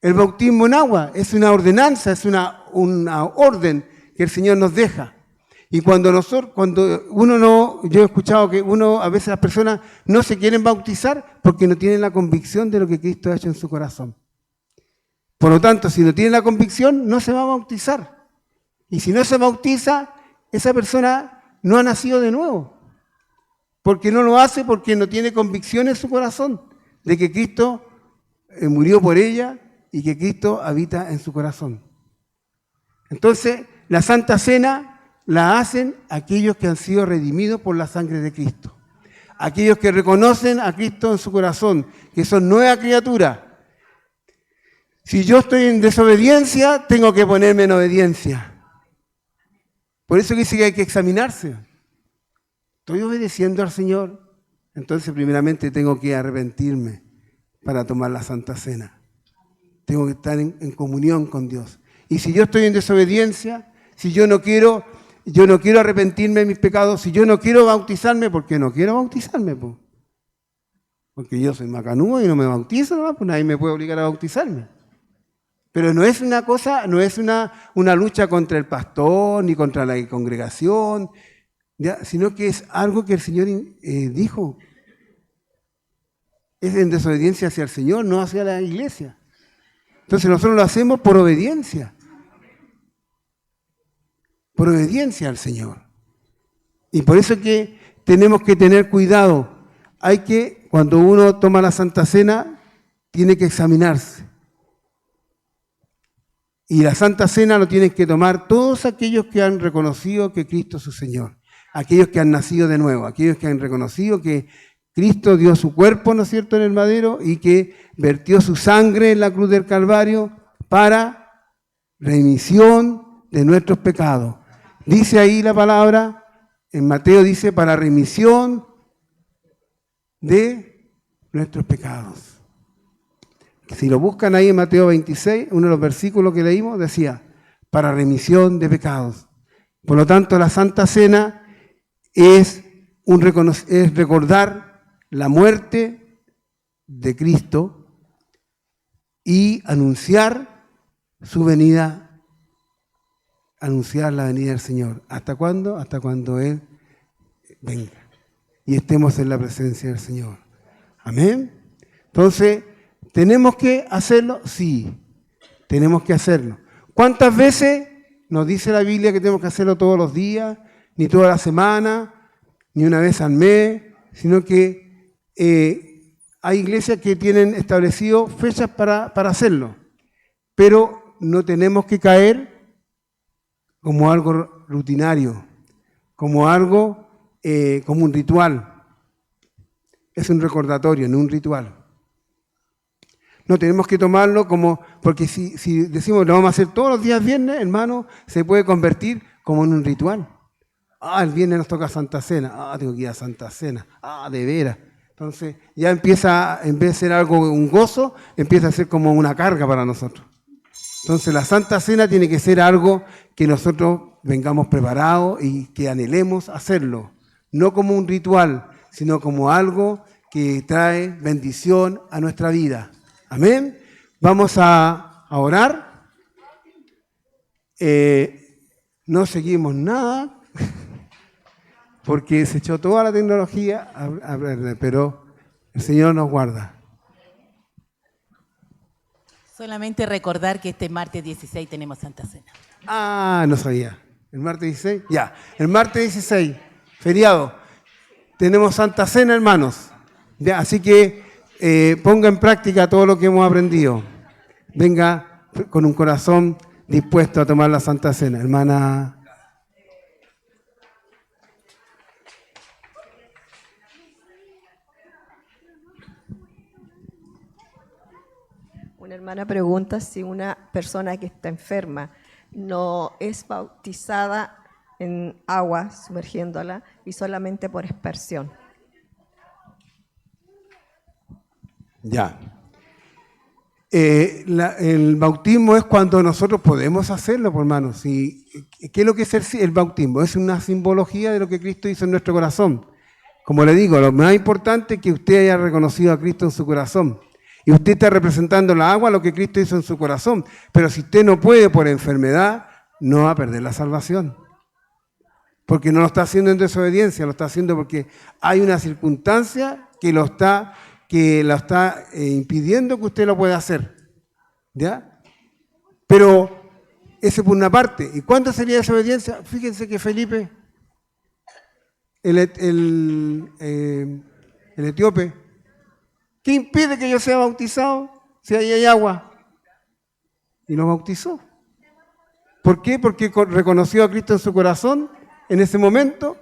el bautismo en agua. Es una ordenanza, es una orden que el Señor nos deja. Y cuando yo he escuchado que a veces las personas no se quieren bautizar porque no tienen la convicción de lo que Cristo ha hecho en su corazón. Por lo tanto, si no tiene la convicción, no se va a bautizar. Y si no se bautiza, esa persona no ha nacido de nuevo. Porque no lo hace porque no tiene convicción en su corazón de que Cristo murió por ella y que Cristo habita en su corazón. Entonces, la Santa Cena la hacen aquellos que han sido redimidos por la sangre de Cristo. Aquellos que reconocen a Cristo en su corazón, que son nueva criatura. Si yo estoy en desobediencia, tengo que ponerme en obediencia. Por eso dice que hay que examinarse. ¿Estoy obedeciendo al Señor? Entonces, primeramente, tengo que arrepentirme para tomar la Santa Cena. Tengo que estar en comunión con Dios. Y si yo estoy en desobediencia, si yo no quiero arrepentirme de mis pecados, si yo no quiero bautizarme, ¿por qué no quiero bautizarme? Porque yo soy macanudo y no me bautizo, ¿no? Pues nadie me puede obligar a bautizarme. Pero no es una cosa, no es una lucha contra el pastor ni contra la congregación, ¿ya? Sino que es algo que el Señor dijo. Es en desobediencia hacia el Señor, no hacia la iglesia. Entonces nosotros lo hacemos por obediencia. Por obediencia al Señor. Y por eso es que tenemos que tener cuidado. Cuando uno toma la Santa Cena, tiene que examinarse. Y la Santa Cena lo tienen que tomar todos aquellos que han reconocido que Cristo es su Señor. Aquellos que han nacido de nuevo, aquellos que han reconocido que Cristo dio su cuerpo, ¿no es cierto?, en el madero y que vertió su sangre en la cruz del Calvario para remisión de nuestros pecados. Dice ahí la palabra, en Mateo dice, para remisión de nuestros pecados. Si lo buscan ahí en Mateo 26, uno de los versículos que leímos decía, para remisión de pecados. Por lo tanto, la Santa Cena es recordar la muerte de Cristo y anunciar su venida anunciar la venida del Señor. ¿Hasta cuándo? Hasta cuando Él venga y estemos en la presencia del Señor. Amén. Entonces, ¿tenemos que hacerlo? Sí, tenemos que hacerlo. ¿Cuántas veces nos dice la Biblia que tenemos que hacerlo todos los días, ni toda la semana, ni una vez al mes, sino que hay iglesias que tienen establecido fechas para hacerlo, pero no tenemos que caer como algo rutinario, como algo, como un ritual. Es un recordatorio, no un ritual. No tenemos que tomarlo como, porque si decimos lo vamos a hacer todos los días viernes, hermano, se puede convertir como en un ritual. El viernes nos toca Santa Cena. Tengo que ir a Santa Cena. De veras. Entonces ya empieza, en vez de ser algo, un gozo, empieza a ser como una carga para nosotros. Entonces la Santa Cena tiene que ser algo que nosotros vengamos preparados y que anhelemos hacerlo. No como un ritual, sino como algo que trae bendición a nuestra vida. Amén. Vamos a orar. No seguimos nada porque se echó toda la tecnología a perder, pero el Señor nos guarda. Solamente recordar que este martes 16 tenemos Santa Cena. No sabía. ¿El martes 16? Ya, el martes 16, feriado. Tenemos Santa Cena, hermanos. Ya, así que ponga en práctica todo lo que hemos aprendido. Venga con un corazón dispuesto a tomar la Santa Cena. Hermana. Una hermana pregunta si una persona que está enferma no es bautizada en agua, sumergiéndola, y solamente por aspersión. Ya. El bautismo es cuando nosotros podemos hacerlo, por hermanos. ¿Qué es lo que es el bautismo? Es una simbología de lo que Cristo hizo en nuestro corazón. Como le digo, lo más importante es que usted haya reconocido a Cristo en su corazón. Y usted está representando la agua, lo que Cristo hizo en su corazón. Pero si usted no puede por enfermedad, no va a perder la salvación. Porque no lo está haciendo en desobediencia, lo está haciendo porque hay una circunstancia que lo está impidiendo que usted lo pueda hacer. ¿Ya? Pero ese por una parte. ¿Y cuánto sería desobediencia? Fíjense que Felipe, el etíope, ¿qué impide que yo sea bautizado si ahí hay agua? Y lo bautizó. ¿Por qué? Porque reconoció a Cristo en su corazón en ese momento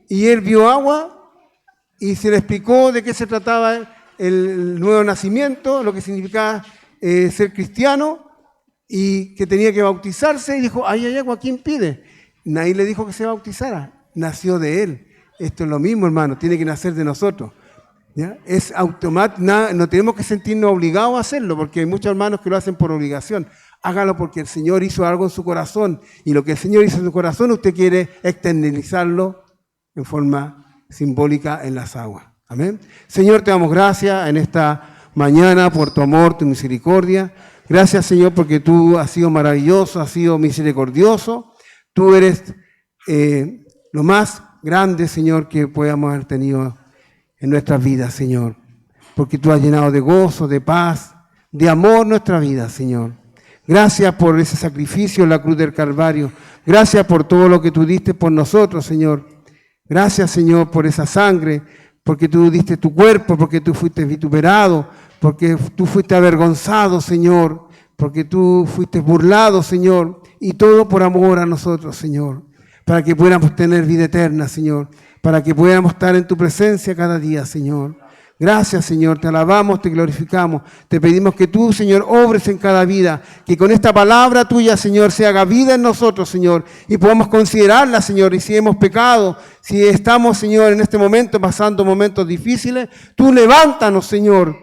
y él vio agua y se le explicó de qué se trataba el nuevo nacimiento, lo que significaba ser cristiano y que tenía que bautizarse y dijo, ahí hay agua, ¿quién impide? Nadie le dijo que se bautizara, nació de él. Esto es lo mismo, hermano, tiene que nacer de nosotros. ¿Ya? Es automático, no tenemos que sentirnos obligados a hacerlo, porque hay muchos hermanos que lo hacen por obligación. Hágalo porque el Señor hizo algo en su corazón, y lo que el Señor hizo en su corazón, usted quiere externalizarlo en forma simbólica en las aguas. Amén. Señor, te damos gracias en esta mañana por tu amor, tu misericordia. Gracias, Señor, porque tú has sido maravilloso, has sido misericordioso. Tú eres lo más grande, Señor, que podamos haber tenido en nuestras vidas, Señor, porque tú has llenado de gozo, de paz, de amor nuestra vida, Señor. Gracias por ese sacrificio en la cruz del Calvario. Gracias por todo lo que tú diste por nosotros, Señor. Gracias, Señor, por esa sangre, porque tú diste tu cuerpo, porque tú fuiste vituperado, porque tú fuiste avergonzado, Señor, porque tú fuiste burlado, Señor, y todo por amor a nosotros, Señor, para que pudiéramos tener vida eterna, Señor, para que pudiéramos estar en tu presencia cada día, Señor. Gracias, Señor, te alabamos, te glorificamos. Te pedimos que tú, Señor, obres en cada vida, que con esta palabra tuya, Señor, se haga vida en nosotros, Señor, y podamos considerarla, Señor, y si hemos pecado, si estamos, Señor, en este momento pasando momentos difíciles, tú levántanos, Señor,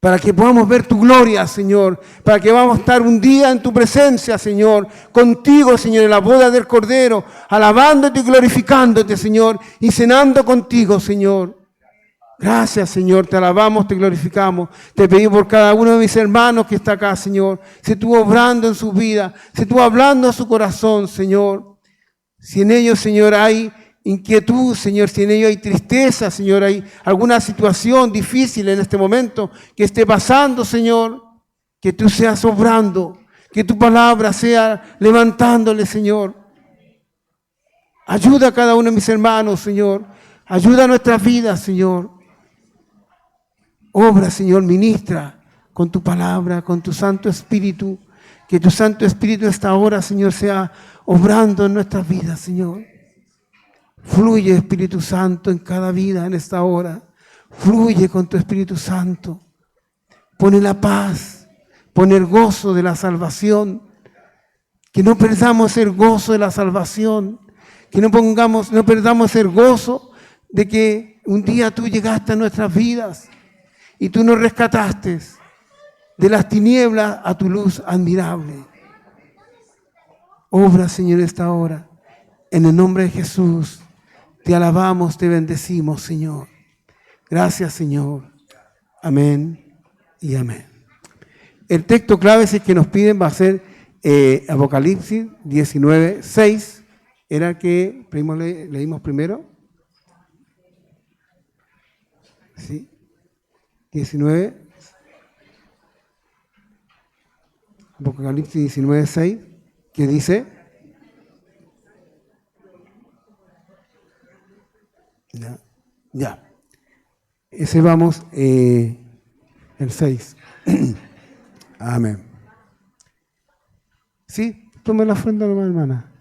para que podamos ver tu gloria, Señor, para que vamos a estar un día en tu presencia, Señor, contigo, Señor, en la boda del Cordero, alabándote y glorificándote, Señor, y cenando contigo, Señor. Gracias, Señor, te alabamos, te glorificamos. Te pedimos por cada uno de mis hermanos que está acá, Señor. Se estuvo obrando en su vida, se estuvo hablando a su corazón, Señor. Si en ellos, Señor, hay inquietud, Señor, si en ellos hay tristeza, Señor, hay alguna situación difícil en este momento que esté pasando, Señor, que tú seas obrando, que tu palabra sea levantándole, Señor. Ayuda a cada uno de mis hermanos, Señor. Ayuda a nuestras vidas, Señor. Obra, Señor, ministra con tu palabra, con tu Santo Espíritu. Que tu Santo Espíritu esta hora, Señor, sea obrando en nuestras vidas, Señor. Fluye, Espíritu Santo, en cada vida en esta hora. Fluye con tu Espíritu Santo. Pone la paz, pone el gozo de la salvación. Que no perdamos el gozo de la salvación. Que no perdamos el gozo de que un día tú llegaste a nuestras vidas y tú nos rescataste de las tinieblas a tu luz admirable. Obra, Señor, esta hora. En el nombre de Jesús, te alabamos, te bendecimos, Señor. Gracias, Señor. Amén y amén. El texto clave es el que nos piden, va a ser Apocalipsis 19:6. ¿Era el que leímos primero? Sí. 19. Apocalipsis 19:6. ¿Qué dice? Ya. Ese vamos, el 6. Amén. Sí, tome la ofrenda nomás, hermana.